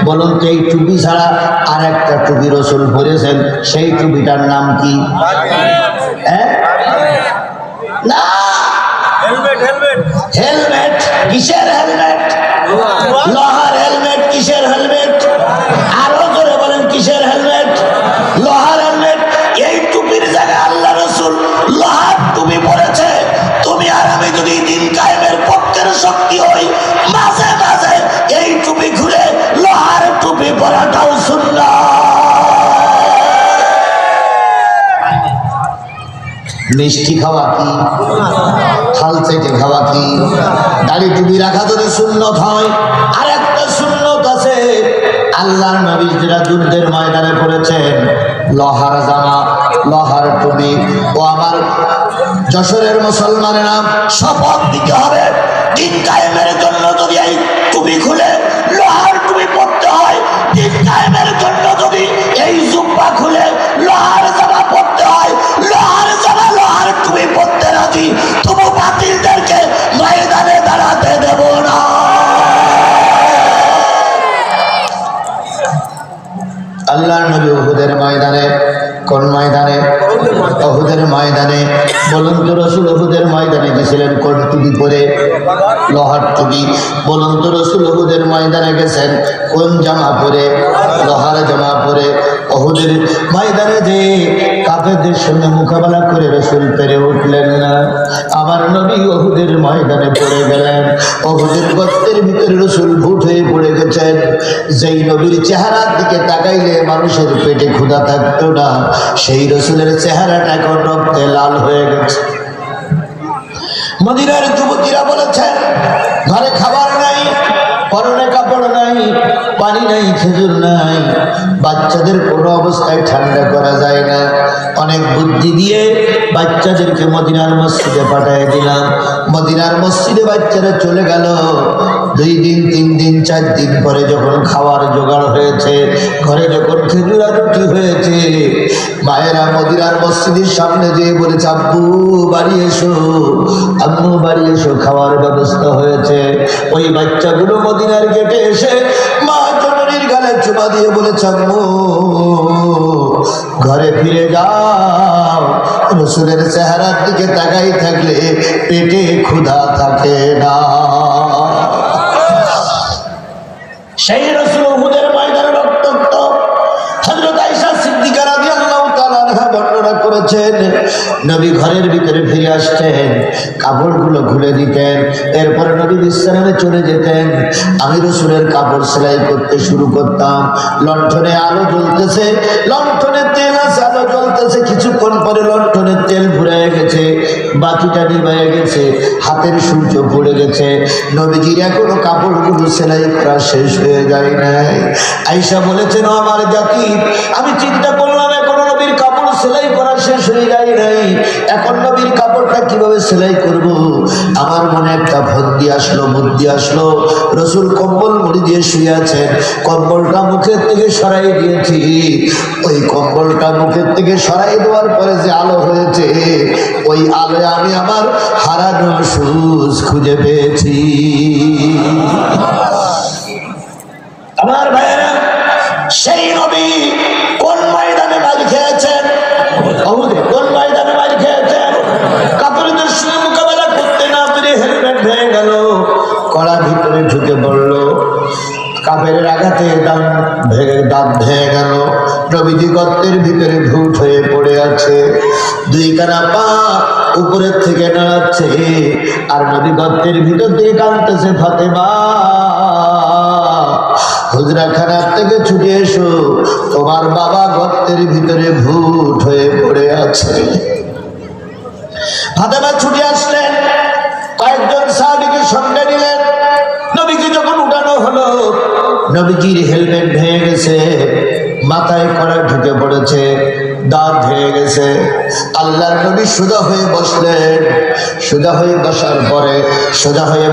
বলুন তো, এই টুপি ছাড়া আরেকটা টুপি রাসূল পরেছেন, সেই টুপিটার নাম কি? না, হেলমেট। কিসের হেলমেট? লোহার হেলমেট। কিসের হেলমেট? আরো করে বলেন, কিসের হেলমেট? লোহার হেলমেট। এই টুপির জায়গায় আল্লাহ রাসূল লোহার টুপি পরেছে। তুমি আর আমি যদি দিন কায়েমের পক্ষের শক্তি হই, মাঝে মাঝে এই টুপি খুলে লোহার টুপি পরাটাও সুন্নাত। মিষ্টি খাওয়া কি? থাল থেকে খাওয়া কি? দাড়ি টুপি রাখা যদি সুন্নত হয়, আর একটা সুন্নত আছে, আল্লাহর নবী যারা যুদ্ধের ময়দানে পড়েছেন, লোহার জামা, লোহার টুপি। ও আমার যশোরের মুসলমানেরা, শপথ দিতে হবে, দিন কায়েমের জন্য যদি এই টুপি খুলে লোহার টুপি পরতে হয়, দিন কায়েমের জন্য যদি এই জুব্বা খুলে লোহার জামা পরতে হয়, লোহার জামা লোহার টুপি পরতে রাজি, তবু বাতিলদেরকে ময়দানে দাঁড়াতে দেব না। আল্লাহর নবী উহুদের ময়দানে, কোন ময়দানে? উহুদের ময়দানে। বলুন তো, রাসূল উহুদের ময়দানে গেছিলেন কোন টুপি পরে? লোহার টুপি। বলুন তো, রাসূল উহুদের ময়দানে গেছেন কোন জামা পরে? লোহার জামা পরে। উহুদের ময়দানে যে কাফেরদের সঙ্গে মোকাবেলা করে রাসূল পেরে উঠলেন না, আমার নবী উহুদের ময়দানে পড়ে গেলেন। উহুদের গর্তের ভিতরে রাসূল ভুট হয়ে পড়ে গেছেন। যেই নবীর চেহারার দিকে তাকাইলে মানুষের পেটে ক্ষুধা থাকতো না, সেই রাসূলের চেহারাটা এখন রক্তে লাল হয়ে গেছে। মদিনার যুবতীরা বলেছেন, ঘরে খাবার নাই, পরনে কাপড় নাই, পানি নাই, খেজুর নাই, বাচ্চাদের কোনো অবস্থায় ঠান্ডা করা যায় না। অনেক বুদ্ধি দিয়ে বাচ্চাদেরকে মদিনার মসজিদে পাঠিয়ে দিলাম। মদিনার মসজিদে বাচ্চারা চলে গেল। 2 দিন 3 দিন 4 দিন পরে যখন খাওয়ার জোগাড় হয়েছে, ঘরে যখন খেজুর আর রুটি হয়েছে, মায়েরা মদিনার মসজিদের সামনে যেয়ে বলেছে, আব্বু বাড়ি এসো, আম্মু বাড়ি এসো, খাওয়ার ব্যবস্থা হয়েছে। ওই বাচ্চাগুলো মদিনার গেটে এসে মা জননীর গালে চুমা দিয়ে বলেছে, আম্মু ঘরে ফিরে যাও। রাসূলের চেহারার দিকে তাকাই থাকলে পেটে ক্ষুধা থাকে না। সেই রাসূল উহুদের ময়দানে রক্তাক্ত। হযরত আয়েশা সিদ্দিকা রাদিয়াল্লাহু তাআলা আনহা বর্ণনা করেছেন, নবী ঘরের ভিতরে ফিরে আসতেন, কাপড়গুলো খুলে দিতেন, এরপরে নবী বিশ্রামে চলে যেতেন। আমি রাসূলের কাপড় সেলাই করতে শুরু করতাম। লণ্ঠনে আলো জ্বলতেছে, লণ্ঠনে তেল আছে, আলো জ্বলতেছে। কিছুক্ষণ পরে লণ্ঠনের তেল ফুরিয়ে গেছে, বাতিটা নিভে গেছে, হাতের সূর্য পড়ে গেছে। নবীজির এখনো কাপড়গুলো সেলাই করা শেষ হয়ে যায় নাই। আয়েশা বলেছেন, আমার জাতি, আমি চিন্তা করলাম এখনো নবীর কাপড় সেলাই করা শেষ হয়ে যায় নাই, এখন নবীর কাপড়টা কিভাবে সেলাই করব। আমার মনে একটা বুদ্ধি আসলো। রাসূল কম্বল মুড়ি দিয়ে শুয়ে আছেন, কম্বলটা মুখের থেকে সরাই দিয়েছি। ওই কম্বলটা মুখের থেকে সরাই দেওয়ার পরে যে আলো হয়েছে, ওই আলোয় আমি আমার হারানো সুজ খুঁজে পেয়েছি। আমার ভাইয়েরা, সেই নবী কোন ময়দানে মার খেয়েছেন? উহুদে। কোন ময়দানে মার খেয়েছেন? কাফেরদের সঙ্গে মোকাবেলা করতে না পেরে হেলমেট ভেঙে গেল, কড়া ভিতরে ঢুকে পড়লো, কাফেরের আঘাতে দাঁত ভেঙে গেল। নবীজি গর্তের ভিতরে ভুট হয়ে পড়ে আছে, 2 কানা পা উপরের থেকে নাড়াচ্ছে, আর নবী গর্তের ভিতর থেকে কাঁদতেছে, ফাতেমা হুজরাখানার থেকে ছুটে এসো, তোমার বাবা গর্তের ভিতরে ভুট হয়ে পড়ে আছে। ফাতেমা ছুটে আসলেন, কয়েকজন সাহাবীকে সঙ্গে নিলেন। নবীকে যখন উঠানো হলো, নবীজির হেলমেট ভেঙে গেছে, মাথায় কড়া ঢুকে পড়েছে, দাঁত ভেঙে গেছে। আল্লাহর নবী সোজা হয়ে বসলেন। সোজা হয়ে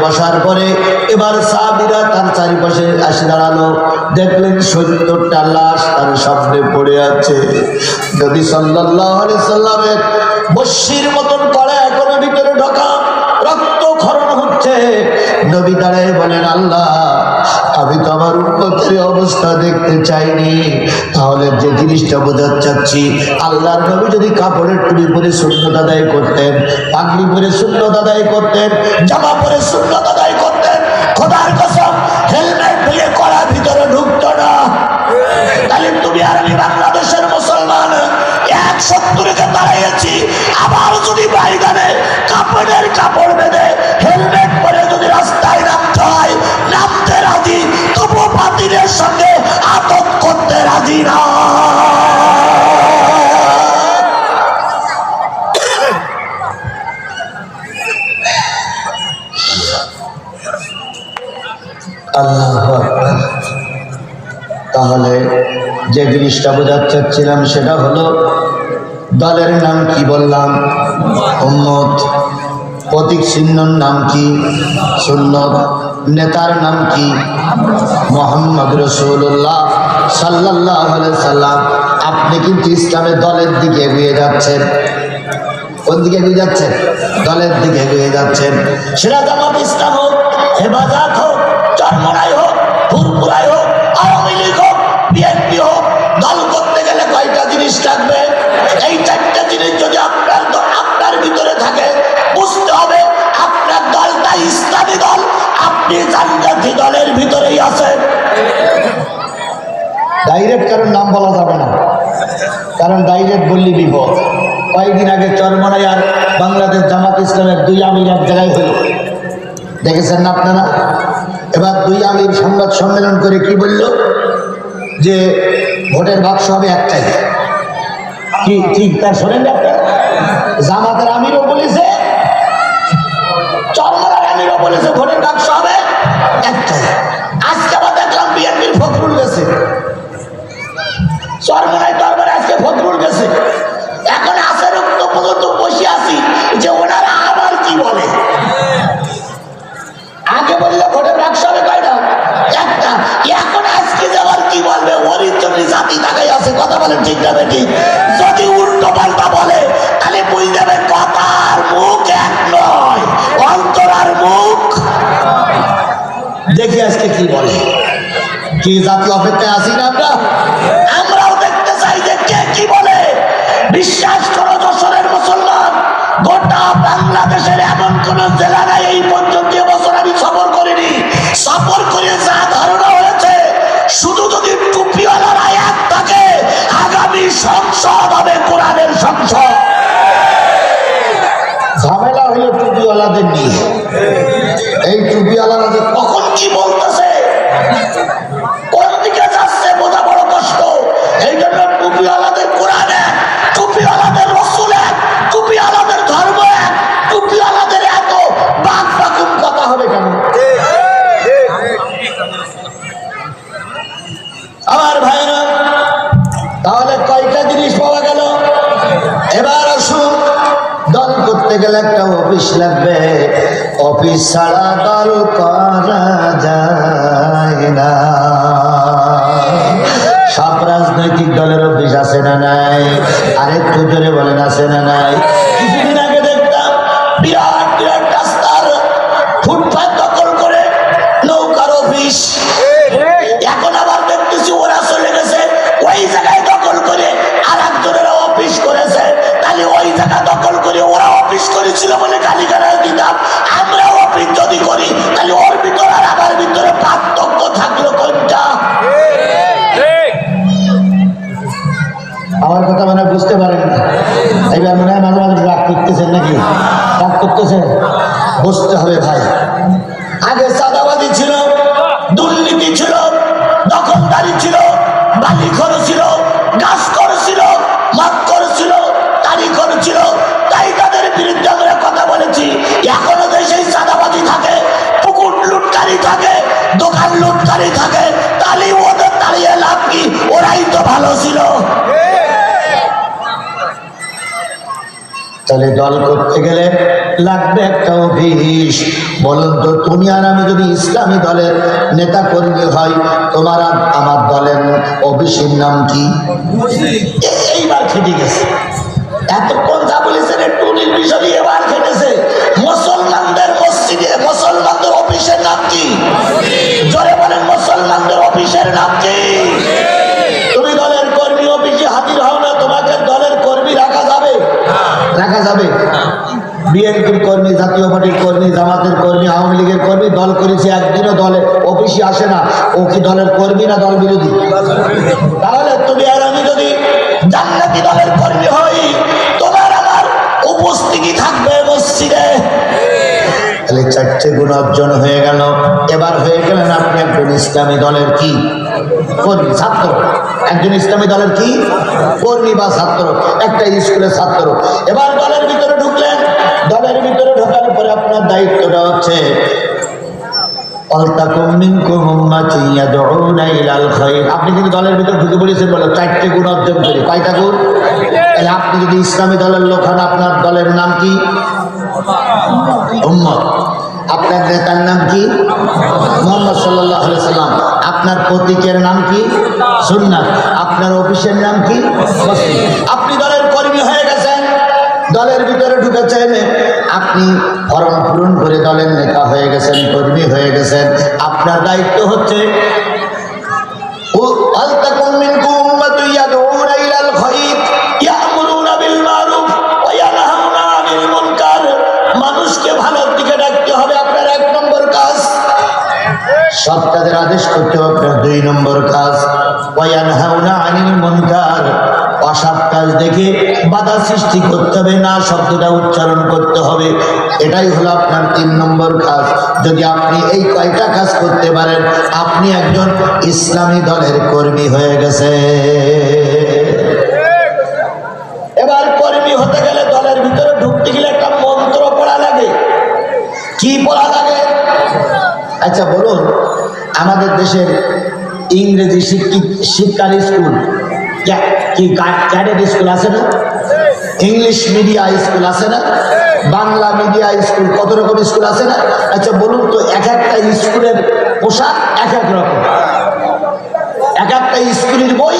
বসার পরে এবার সাহাবীরা তার চারিপাশে আসে দাঁড়ালো। দেখলেন 70টা লাশ তার সামনে পড়ে আছে। নবী সাল্লাল্লাহু আলাইহি সাল্লামের বশির মতন কড়া এখনো ভিতরে ঢোকা, রক্ত খরণ হচ্ছে। নবী দাঁড়ায় বলেন, আল্লাহ, আমি তো আমার উম্মতের অবস্থা দেখতে চাইনি। তাহলে যে জিনিসটা বোঝাতে চাচ্ছি, আল্লাহর নবী যদি কাপড়ের টুপি পরে সুন্নত আদায় করতেন, পাগড়ি পরে সুন্নত আদায় করতেন, জামা পরে সুন্নত আদায় করতেন, খোদার কসম হেলমেট ভেঙে কড়া ভিতরে ঢুকতো না। তাহলে তুমি আর আমি বাংলাদেশের মুসলমান 170-কে দাঁড়িয়েছি। আবার যদি বাইগানে কাপড় বেঁধে হেলমেট পরে যদি রাস্তায় নামতে হয়, নামতে রাজি, তবু বাতিলের সঙ্গে আতঙ্ক করতে রাজি না। আল্লাহু আকবার। তাহলে যে জিনিসটা বোঝাতে চাচ্ছিলাম সেটা হলো, দলের নাম কি বললাম? উম্মত। প্রতীক চিহ্নর নাম কি? সুন্নত। নেতার নাম কি? মুহাম্মদ রাসূলুল্লাহ সাল্লাল্লাহু আলাইহি সাল্লাম। আপনি কিন্তু ইসলামের দলের দিকে এগিয়ে যাচ্ছেন। কোন দিকে এগিয়ে যাচ্ছেন? দলের দিকে এগিয়ে যাচ্ছেন। সেটা জামাত ইসলাম হোক, হেফাজত হোক, চরমনাই হোক, ফুরফুরাই হোক, আওয়ামী লীগ হোক, বিএনপি হোক। দল করতে গেলে কয়টা জিনিস লাগবে? এই 4টা জিনিস যদি আপনার ভিতরে থাকে, বুঝতে হবে আপনার দলটা ইসলামী দল, আপনি জান্নাতি দলের ভিতরেই আছেন। ডাইরেক্ট কারণ নাম বলা যাবে না, কারণ ডাইরেক্ট বললি বিপদ। কয়েকদিন আগে চরমনাই আর বাংলাদেশ জামাত ইসলামের 2 আমির এক জায়গায় হলো, দেখেছেন না আপনারা? এবার 2 আমির সংবাদ সম্মেলন করে কি বলল? যে ভোটের বাক্স হবে একটাই। কি ঠিক তার শোনেন আপনারা? জামাতের আমিরও বলেছে, চরমনার আমিরও বলেছে ভোটের বাক্স হবে একটাই। আজকে আবার দেখলাম বিএনপির ফখরুল গেছে চরমনায় দরবারে, আজকে ফখরুল গেছে। এখন আসে রক্ত পর্যন্ত বসে আছি যে ওনারা আবার কি বলে। আগে বললে ভোটের বাক্স হবে কয়টা? একটা। এখন আজকে যাওয়ার কি বলবে? ওরই জন্য জাতি তাকাই আছে। কথা বলেন ঠিক না বেটি? যদি উল্টো পাল্টা বলে তাহলে বুঝে যাবে কথার মুখ এক নয়, অন্তর আর মুখ। দেখি আজকে কি বলে। কি জাতি অপেক্ষায় আছি না আমরা? আমরাও দেখতে চাই যে কে কি বলে। বিশ্বাস করো যশোরের মুসলমান, গোটা বাংলাদেশের এমন কোন জেলা নাই এই পর্যন্ত বছর আমি সফর করিনি। সফর করে যা ধারণা হয়েছে, শুধু যদি টুপিওয়ালার আয়াত থাকে, আগামী সংসদ হবে কোরআনের সংসদ। ঝামেলা হলো টুপিওয়ালাদের নিয়ে। এই টুপিওয়ালারা যে কখন কি বলতেছে, কোন দিকে যাচ্ছে বোঝা বড় কষ্ট। এই জন্য টুপিওয়ালাদের কোরআন এক, টুপিওয়ালাদের রাসূল এক, টুপিওয়ালাদের ধর্ম এক, টুপিওয়ালাদের এত বাক বাকুম কথা হবে কেন? আমার ভাইরা, তাহলে কয়টা জিনিস পাওয়া গেল? এবার আসুন, দল করতে গেলে একটা অফিস লাগবে। অফিস ছাড়া দল করা যায় না। সব রাজনৈতিক দলের অফিস আছে না নাই? আরেকটু জোরে বলেন, আছে না নাই? কিছুদিন আগে দেখতাম বিরাট বিরাট রাস্তার ফুটপাত দখল করে নৌকার অফিস। এখন আবার দেখতেছি ওরা চলে গেছে ওই জায়গায় দখল করে আর একজনেরা অফিস করেছে। তাহলে ওই জায়গা দখল করে ওরা অফিস করেছিল বলে গালিগালাজ দিতাম। আমরা অফিস যদি করি তাহলে ওর ভিতরে আর আমার ভিতরে পার্থক্য থাকলো কোনটা? আমার কথা মানে বুঝতে পারেন না? এবার মনে হয় মাঝে মাঝে রাগ করতেছেন নাকি? রাগ করতেছেন? বুঝতে হবে ভাই, আগে চাঁদাবাজি ছিল, দুর্নীতি ছিল, দখলদারি ছিল, বালিখর ছিল, গাছ করেছিল, মদ করেছিল, তারি করেছিল। তাই তাদের বিরুদ্ধে আমরা কথা বলেছি। এখনো দেশে চাঁদাবাজি থাকে, পুকুর লুটকারি থাকে, দোকান লুটকারি থাকে, তাহলে তাহলে দল করতে গেলে লাগবে একটা অফিস। বলুন তো, তুমি আর আমি যদি ইসলামী দলের নেতা কর্মী হয়, তোমার আর আমার দলের অফিসের নাম কি? এইবার খেটে গেছে। এতক্ষণ যা বলেছেন টুনির বিষয় এবার খেটেছে। মুসলমানদের মসজিদে মুসলমানদের অফিসের নাম কি? জোরে বলেন, মুসলমানদের অফিসের নাম কি? তুমি দলের কর্মী অফিসে হাজির হও না, তোমাকে দলের কর্মী রাখা যাবে? রাখা যাবে? বিএনপির কর্মী, জাতীয় পার্টির কর্মী, জামাতের কর্মী, আওয়ামী লীগের কর্মী দল করেছে, একদিনও দলে অফিসে আসে না, ও কি দলের কর্মী না দল বিরোধী? তাহলে তুমি আর আমি যদি জান্নাতি দলের কর্মী হই, তোমার আমার উপস্থিতি থাকবে মসজিদে। তাহলে 4টে গুণ অর্জন হয়ে গেল। এবার হয়ে গেলেন আপনি একজন ইসলামী দলের কি কর্মী, ছাত্র। একজন ইসলামী দলের কি কর্মী বা ছাত্র, একটা স্কুলের ছাত্র। এবার দলের ভিতরে ঢুকলেন। দলের ভিতরে ঢোকার পরে আপনার দায়িত্বটা হচ্ছে আপনি কিন্তু দলের ভিতরে ঢুকে পড়েছেন বলে 4টে গুণ অর্জন করি। কয়টা গুণ? তাহলে আপনি যদি ইসলামী দলের লোক হন, আপনার দলের নাম কি? উম্মত। আপনার নেতার নাম কি? মুহাম্মদ সাল্লাল্লাহু আলাইহি সাল্লাম। আপনার প্রতীকের নাম কি? সুন্নাত। আপনার অফিসের নাম কি? মসজিদ। আপনি দলের কর্মী হয়ে গেছেন, দলের ভিতরে ঢুকেছেন, আপনি ফরম পূরণ করে দলের নেতা হয়ে গেছেন, কর্মী হয়ে গেছেন। আপনার দায়িত্ব হচ্ছে মানুষকে ভালোর দিকে ডাকতে হবে, আপনার 1 নম্বর কাজ। সৎ কাজের আদেশ করতে হবে, আপনার 2 নম্বর কাজ। ওয়ায়ানহাউনা আনিল মুনকার, অসৎ কাজ দেখে বাধা সৃষ্টি করতে হবে না, শব্দটা উচ্চারণ করতে হবে। এটাই হলো আপনার 3 নম্বর কাজ। যদি আপনি এই কয়টা কাজ করতে পারেন, আপনি একজন ইসলামী দলের কর্মী হয়ে গেছে। এবার কর্মী হতে গেলে, দলের ভিতরে ঢুকতে গেলে একটা মন্ত্র পড়া লাগে। কি পড়া লাগে? আচ্ছা বলুন, আমাদের দেশের ইংরেজি শিক্ষার স্কুল কি ক্যাডেট স্কুল আছে না? ইংলিশ মিডিয়া স্কুল আছে না? বাংলা মিডিয়া স্কুল, কত রকম স্কুল আছে না? আচ্ছা বলুন তো, এক একটা স্কুলের পোশাক এক এক রকম, এক একটা স্কুলের বই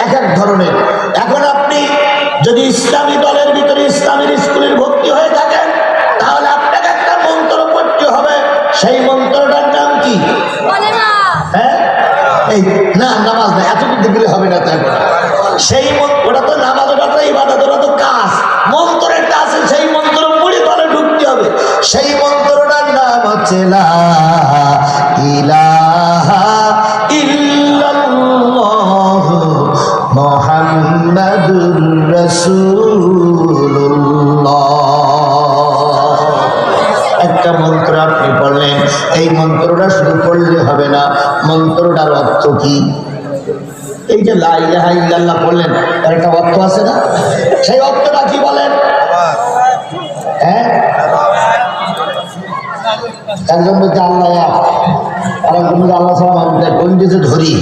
এক এক ধরনের। এখন আপনি যদি ইসলামী দলের ভিতরে ইসলামের স্কুলের ভর্তি হয়ে থাকেন, তাহলে আপনাকে একটা মন্ত্র পড়তে হবে। সেই মন্ত্রটার নাম কি? হ্যাঁ, এই না, নামাজ না, এতটুকু দিলে হবে না। তাই সেই ওটা তো নামাজ, ওটা তো ইবাদত, ওটা তো কাজ। মন্ত্র একটা আছে, সেই মন্ত্র পড়ে দলে ঢুকতে হবে। সেই মন্ত্রটার নাম হচ্ছে লা ইলাহা ইল্লাল্লাহু মুহাম্মাদুর রাসূলুল্লাহ। একটা মন্ত্র আপনি পড়লেন, এই মন্ত্রটা শুধু পড়লে হবে না, মন্ত্রটার অর্থ কি? এই যে লা ইলাহা ইল্লাল্লাহ বললেন, তার একটা অর্থ আছে না? সেই অর্থটা কি বলেন? হ্যাঁ, একজন বলছে আল্লাহ এক, আর একজন বলছে আল্লাহ ছাড়া মানুষ নাই। কোনটিতে ধরি?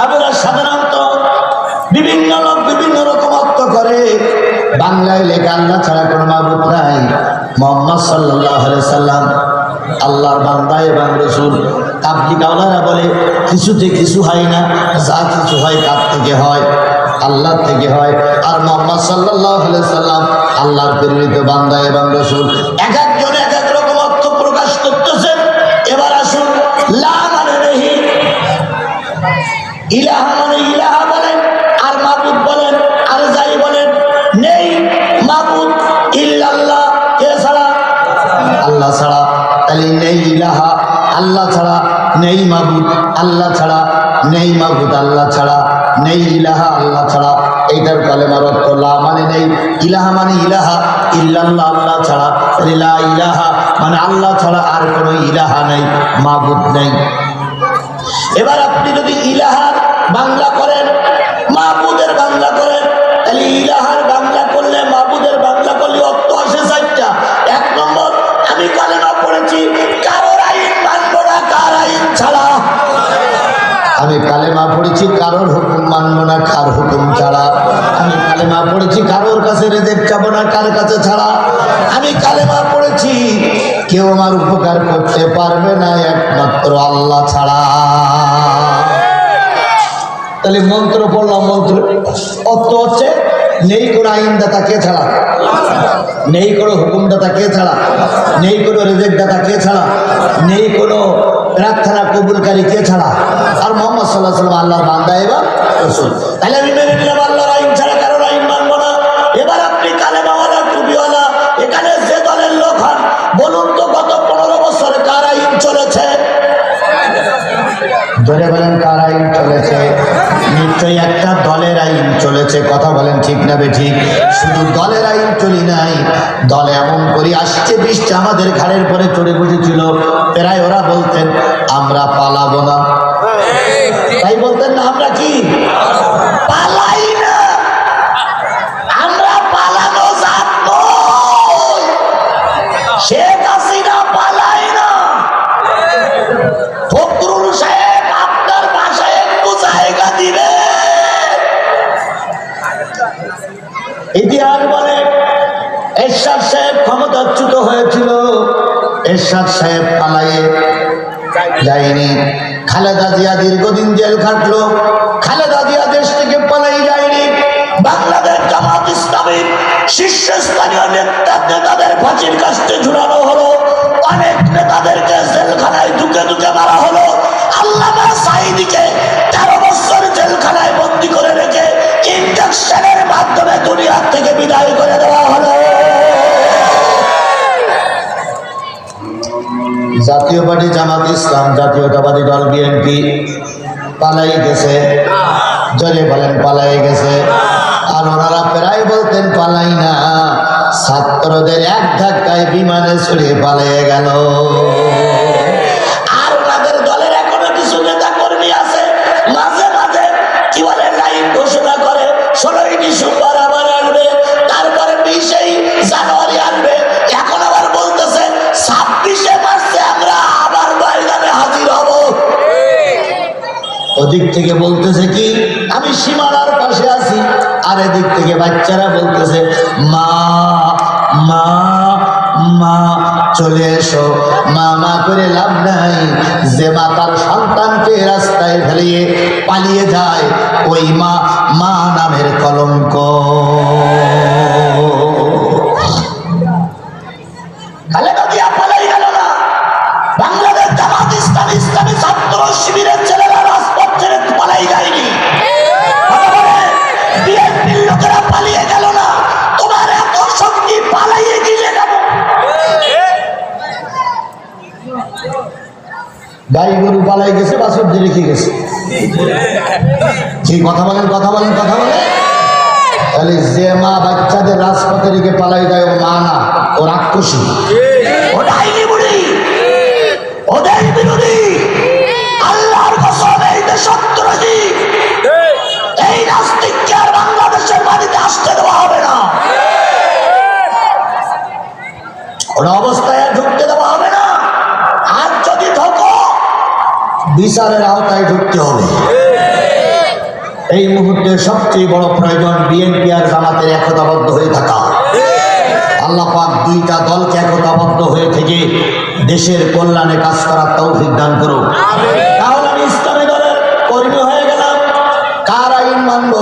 আমরা সাধারণত বিভিন্ন লোক বিভিন্ন রকম অর্থ করে। বাংলায় লেখা আল্লাহ ছাড়া কোনো মাবুদ নাই, মুহাম্মদ সাল্লাল্লাহু আলাইহি সাল্লাম আল্লাহর বান্দা এবং রাসূল। তাবলীগওয়ালারা বলে কিছুতে কিছু হয় না, যা কিছু হয় কার থেকে হয়? আল্লাহর থেকে হয়। আর মুহাম্মদ সাল্লাল্লাহু আলাইহি সাল্লাম আল্লাহর প্রেরিত বান্দা এবং রাসূল। এক একজন এক এক রকম অর্থ প্রকাশ করতেছেন। এবার আসুন, লা মানে নেই, ইলাহা মানে ইলাহা বলেন, আর মাবুদ বলেন, আর যাই বলেন। নেই মাবুদ ইল্লাল্লাহ, কে ছাড়া? আল্লাহ ছাড়া। তাহলে নেই ইলাহা, আল্লাহ ছাড়া। নেই মাবুদ, আল্লাহ ছাড়া। নেই মাবুদ, আল্লাহ ছাড়া। নেই ইলাহা, আল্লাহ ছাড়া। এইটার কালেমার অর্থ লা মানে নেই, ইলাহা মানে ইলাহা, ইল্লাল্লাহ আল্লাহ ছাড়া। লা ইলাহা মানে আল্লাহ ছাড়া আর কোনো ইলাহা নেই, মাবুদ নেই। এবার আপনি যদি ইলাহার বাংলা করেন, মাবুদের বাংলা করেন, তাহলে ইলাহার বাংলা করলে, মাবুদের বাংলা করলে অর্থ আসে 4টা। 1 নম্বর, আমি কালেমা পড়েছি, কারোর আইন মানব না, কার আইন ছাড়া। আমি কালেমা পড়েছি, কারোর হুকুম মানব না, কার হুকুম ছাড়া। আমি কালেমা পড়েছি, কারোর কাছে রেজেক্ট যাবো না, কার কাছে ছাড়া। আমি কালেমা পড়েছি, কেউ আমার উপকার করতে পারবে না একমাত্র আল্লাহ ছাড়া। তাহলে মন্ত্র পড়লাম, মন্ত্র অর্থ হচ্ছে নেই কোনো আইনদাতা কে ছাড়া, নেই কোনো হুকুমদাতা কে ছাড়া, নেই কোনো রেজেক্ট দাতা কে ছাড়া, নেই কোনো প্রার্থনা কবুলকারী কে ছাড়া, আর মোহাম্মদ সাল্লাল্লাহু আলাইহি ওয়াসাল্লাম আল্লাহর বান্দা এবং রাসূল। তাহলে আমি মেনে নিলাম আল্লাহর আইন ছাড়া কারোর আইন মানবো না। এবার আপনি কালেমাওয়ালা টুপিওয়ালা এখানে যে দলের লোক হন, বলুন তো গত 15 বছর কার আইন চলেছে? ধরে বলেন কার আইন চলেছে? নিশ্চয়ই একটা দলের আইন চলেছে। কথা বলেন ঠিক না বেঠিক? শুধু দলের আইন চলি নাই, দলে এমন করে আসছে 20টা আমাদের ঘাড়ের পরে চড়ে বসেছিল। প্রায় ওরা বলতেন আমরা পালাবো না, তাই বলতেন না আমরা কি পালাই না, আমরা পালানো জাত নই, শেখ হাসিনা পালাই না। ফখরুল সাহেব আপনার বাসায় একটু জায়গা দিবে। ইতিহাস বলে এরশাদ সাহেব ক্ষমতাচ্যুত হয়েছিল, এরশাদ সাহেব পালায়ে যায়নি। খালেদা জিয়া দীর্ঘদিন জেল খাটলো, খালেদা জিয়া দেশ থেকে পালাই যায়নি। বাংলাদেশ জামাত ইসলামী শীর্ষস্থানীয় নেতাদের ফাঁসির কাস্টে ঝুলানো হলো, অনেক নেতাদেরকে জেলখানায় ঢুকে ঢুকে মারা হলো। আল্লামা সাঈদীকে 13 বছর জেলখানায় বন্দী করে রেখে ইনজেকশনের মাধ্যমে দুনিয়ার থেকে বিদায় করে দেওয়া হলো। জাতীয় পার্টি জামাত ইসলাম, জাতীয়তাবাদী দল বিএনপি পালাই গেছে। জলে বলেন পালাই গেছে। আর ওনারা প্রায় বলতেন পালাই না, ছাত্রদের এক ধাক্কায় বিমানে চড়ে পালিয়ে গেল। আর ওনাদের দলের এখনো কিছু নেতা কর্মী আছে, মাঝে মাঝে কি বলে লাইন ঘোষণা করে 16ই ডিসেম্বর আবার আসবে, তারপরে 20 জানুয়ারি আসবে, এখন আবার বলতেছে 26শে মার্চে আমরা আবার ময়দানে হাজির হব। ওদিক থেকে বলতেছে কি আমি সীমানার পাশে আছি, আর এদিক থেকে বাচ্চারা বলতেছে মা মা মা চলে এসো। মা মা করে লাভ নাই, যে মা তার সন্তানকে রাস্তায় ফেলিয়ে পালিয়ে যায় ওই মা মা নামের কলঙ্ক। খালেদা জিয়া পালাই গেল না, বাংলাদেশ জামাত ইসলামী ইসলামী ছাত্র শিবিরের ছেলেরা রাজপথ ছেড়ে পালাই যায়নি। বিএনপির লোকেরা পালিয়ে গেল না, তোমার এত শক্তি পালাইয়ে গিয়ে গেল। গাই গরু পালাই গেছে, বাছুর দিয়ে রেখে গেছে। কি কথা বলেন, কথা বলেন, কথা বলেন। তাহলে যে মা বাচ্চাদের রাজপথে রেখে পালাই যায় ও মা না, ও রাক্ষসী, ও ডাইনি বুড়ি, ওদের বিরোধী। আল্লাহর কসম এই দেশদ্রোহী, এই নাস্তিককে আর বাংলাদেশের মাটিতে আসতে দেওয়া হবে না, কোন অবস্থায় ঢুকতে দেওয়া হবে না। আর যদি ঢোকো বিচারের আওতায় ঢুকতে হবে। এই মুহূর্তে সবচেয়ে বড় প্রয়োজন বিএনপি আর জামাতের একতাবদ্ধ হয়ে থাকা। আল্লাহ পাক দুইটা দলকে একতাবদ্ধ হয়ে থেকে দেশের কল্যাণে কাজ করার তৌফিক দান করুন। তাহলে আমি ইসলামী দলের কর্মী হয়ে গেলাম। কার আইন মানব,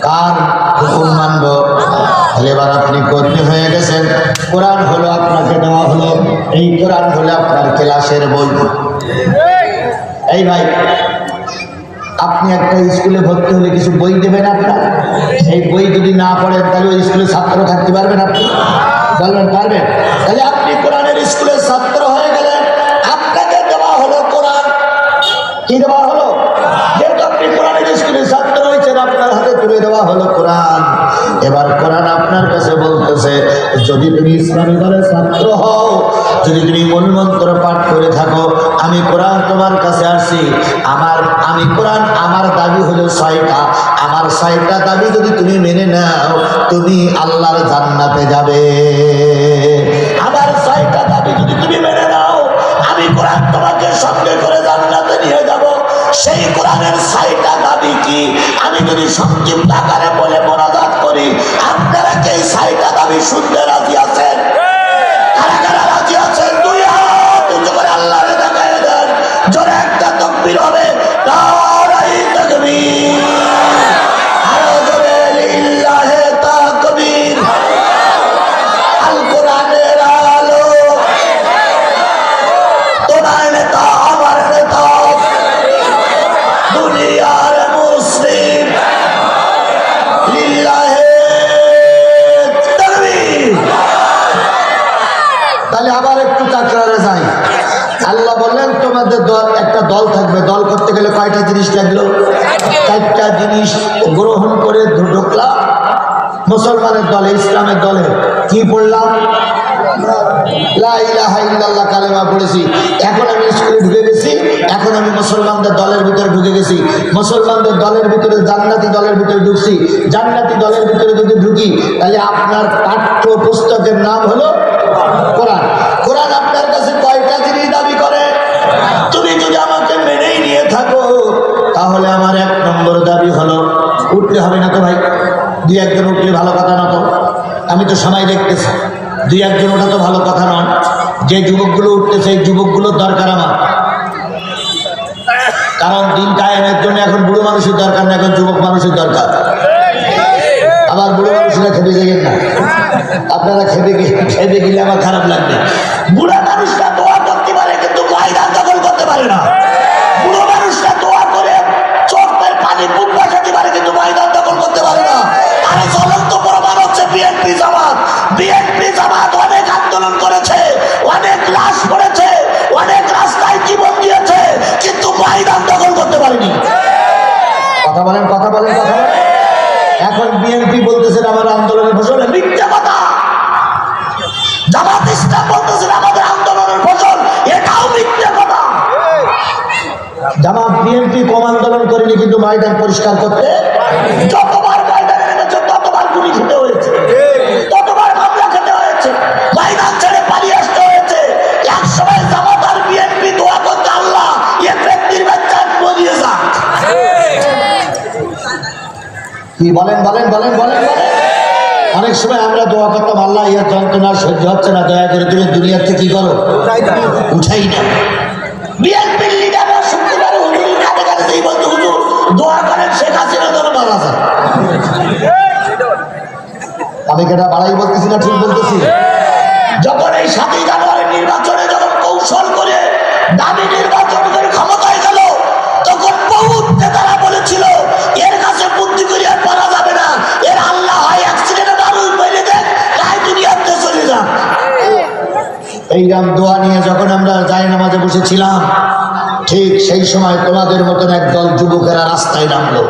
কার হুকুম মানব? এবার আপনি কর্মী হয়ে গেছেন, কোরআন হলো আপনাকে দেওয়া হলো, এই কোরআন হলো আপনার ক্লাসের বই। এই ভাই, আপনি একটা স্কুলে ভর্তি হলে কিছু বই দেবেন আপনার, সেই বই যদি না পড়েন তাহলে ওই স্কুলে ছাত্র থাকতে পারবেন? আপনি বলবেন পারবেন? তাহলে আপনি কোরআনের স্কুলের ছাত্র হয়ে গেলেন, আপনাকে দেওয়া হলো কোরআন। কি দেওয়া হলো? যেহেতু আপনি কোরআনের স্কুলের ছাত্র হয়েছেন, আপনার হাতে তুলে দেওয়া হলো কোরআন। এবার কোরআন আপনার কাছে বলতেছে, যদি তুমি ইসলামী দলের ছাত্র হও, যদি তুমি মূলমন্ত্র পাঠ করে থাকো, আমি কোরআন তোমার কাছে আসছি, আমি কোরআন, আমার দাবি হলো 6টা, আমার 6টা দাবি যদি তুমি মেনে নাও, তুমি আল্লাহর জান্নাতে যাবে। আমার 6টা দাবি যদি তুমি মেনে নাও, আমি কোরআন তোমাকে সঙ্গে করে জান্নাতে নিয়ে যাব। সেই কোরআনের 6টা দাবি কি আমি যদি সংক্ষিপ্ত আকারে বলে জিনিস লাগলো? চারটা জিনিস গ্রহণ করে ঢুকলাম মুসলমানের দলে, ইসলামের দলে। কি পড়লাম? লা ইলাহা ইল্লাল্লাহ কালেমা পড়েছি। এখন আমি স্কুলে ঢুকে গেছি, এখন আমি মুসলমানদের দলের ভিতরে ঢুকে গেছি। মুসলমানদের দলের ভিতরে জান্নাতি দলের ভিতরে ঢুকছি। জান্নাতি দলের ভিতরে যদি ঢুকি তাহলে আপনার পাঠ্য পুস্তকের নাম হলো কোরআন। কোরআন আপনার কাছে কয়টা জিনিস দাবি করে? তুমি যদি আমাকে মেনেই নিয়ে থাকো তাহলে আমার 1 নম্বর দাবি হলো, উঠতে হবে না তো ভাই, 2-1 উঠলে ভালো কথা না তো? আমি তো সময় দেখতেছি, 2-1 ওটা তো ভালো কথা নয়। যে যুবকগুলো উঠতেছে এই যুবকগুলোর দরকার আমার, কারণ দিন কায়েমের জন্য এখন বুড়ো মানুষের দরকার না, এখন যুবক মানুষের দরকার। আবার বুড়ো মানুষরা খেপে যাবেন না, আপনারা খেপে গেলে আমার খারাপ লাগবে। বুড়া মানুষরা দোয়া করতে পারে কিন্তু ময়দান দখল করতে পারে না। বুড়ো মানুষরা দোয়া করে চোখের পানি বুক বাঁচাতে পারে কিন্তু ময়দান দখল করতে পারে না। আরে জ্বলন্ত প্রমাণ হচ্ছে বিএনপি জামাত। বিএনপি জামাত অনেক আন্দোলন করেছে, অনেক লাশ পড়েছে, অনেক রাস্তায় জীবন দিয়েছে, কিন্তু ময়দান দখল করতে পারেনি। কথা বলেন, কথা বলেন, কথা বলেন। এখন বিএনপি বলতেছেন আমার আন্দোলনের ফসল, মিথ্যা কথা। জামাত ইসলাম বলতেছেন আমাদের আন্দোলনের ফসল, এটাও মিথ্যা কথা। জামাত বিএনপি কম আন্দোলন করেনি কিন্তু ময়দান পরিষ্কার করতে যতবার ময়দানে নেমেছে ততবার গুলি খেতে হয়েছে, ততবার মামলা খেতে হয়েছে, ময়দান ছেড়ে পালিয়ে আসতে হয়েছে। এক সময় জামাত আর বিএনপি দোয়া করতে, আল্লাহ এ ব্যক্তির বাচ্চা বলিয়ে যান। কি বলেন, বলেন, বলেন, বলেন, বলেন। অনেক সময় আমরা দোয়া করতাম, আল্লাহ এর যন্ত্রণা সহ্য হচ্ছে না, দয়া করে তুমি দুনিয়ার থেকে কি করো, উঠাই না। বিএনপির লিডাররা শুক্রবারে হুজুরের কাছে কাছে এই বলতো, হুজুর দোয়া করেন শেখ হাসিনা যেন মারা যায়। আমি কেটা বাড়াই বলতেছি না ঠিক বলতেছি? যখন এই 7ই জানুয়ারি নির্বাচনে যখন কৌশল করে দামি নির্বাচন করে ক্ষমতায় গেল, তখন বহুত নেতারা বলেছিল এর কাছে বুদ্ধি করে আর পারা যাবে না, এর আল্লাহ হয় অ্যাক্সিডেন্টে দারুণ বলে দেন, তাই দুনিয়াতে চলে যান। এইরকম দোয়া নিয়ে যখন আমরা যাই নামাজে বসেছিলাম, ঠিক সেই সময় তোমাদের মতন একদল যুবকেরা রাস্তায় নামলো।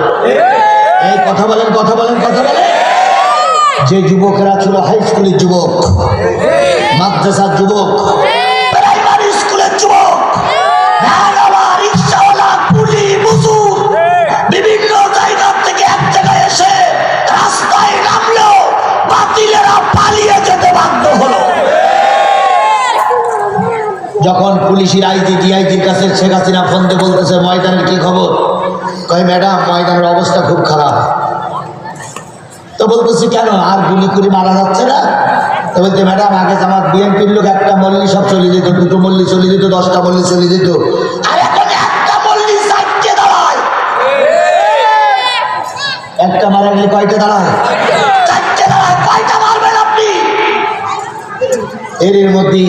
এই কথা বলেন, কথা বলেন, কথা বলেন। যে যুবকেরা ছিল হাই স্কুলের যুবক, মাদ্রাসার যুবক, প্রাইমারি স্কুলের যুবক, রিক্সাওয়ালা, কুলি, মজুর, বিভিন্ন জায়গা থেকে এক জায়গায় এসে রাস্তায় নামলো, বাতিলেরা পালিয়ে যেতে বাধ্য হলো। যখন পুলিশের আইজি ডিআইজির কাছে শেখ হাসিনা ফোন দিয়ে বলতেছে ময়দানের কি খবর, কয় ম্যাডাম ময়দানের অবস্থা খুব খারাপ। তো বলতেছি কেন, আর গুলি করে মারা যাচ্ছে না? তো বলতে ম্যাডাম আগে জামাত বিএনপির লোক একটা মল্লি সব চলে যেত, 2টো মল্লি চলে যেত, 10টা মল্লি চলে যেত, আর এখন একটা মল্লি 4টে দাঁড়ায়। একটা মারা গেলে কয়টা দাঁড়ায়? 4টে দাঁড়ায়। কয়টা মারবেন আপনি? এর মধ্যে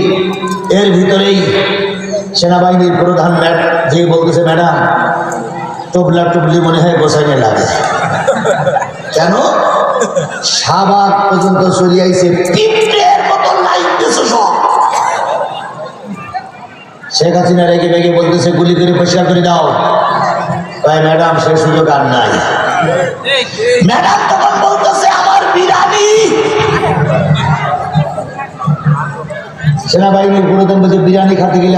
এর ভিতরেই সেনাবাহিনীর প্রধান যে বলতেছে ম্যাডাম টবলা টুবলি মনে হয় গোসাইনে লাগে। কেন? শাহবাগ পর্যন্ত চলে আইছে, পিঁপড়ের মতো লাইন দিছে সব। শেখ হাসিনা রেগে বেগে বলতেছে গুলি করে পরিষ্কার করে দাও। ভাই ম্যাডাম সে সুযোগ আর নাই। ম্যাডাম তখন বলতেছে আমার বিরানি। সেনাবাহিনীর প্রধান বলছে বিরিয়ানি খাতে গেলে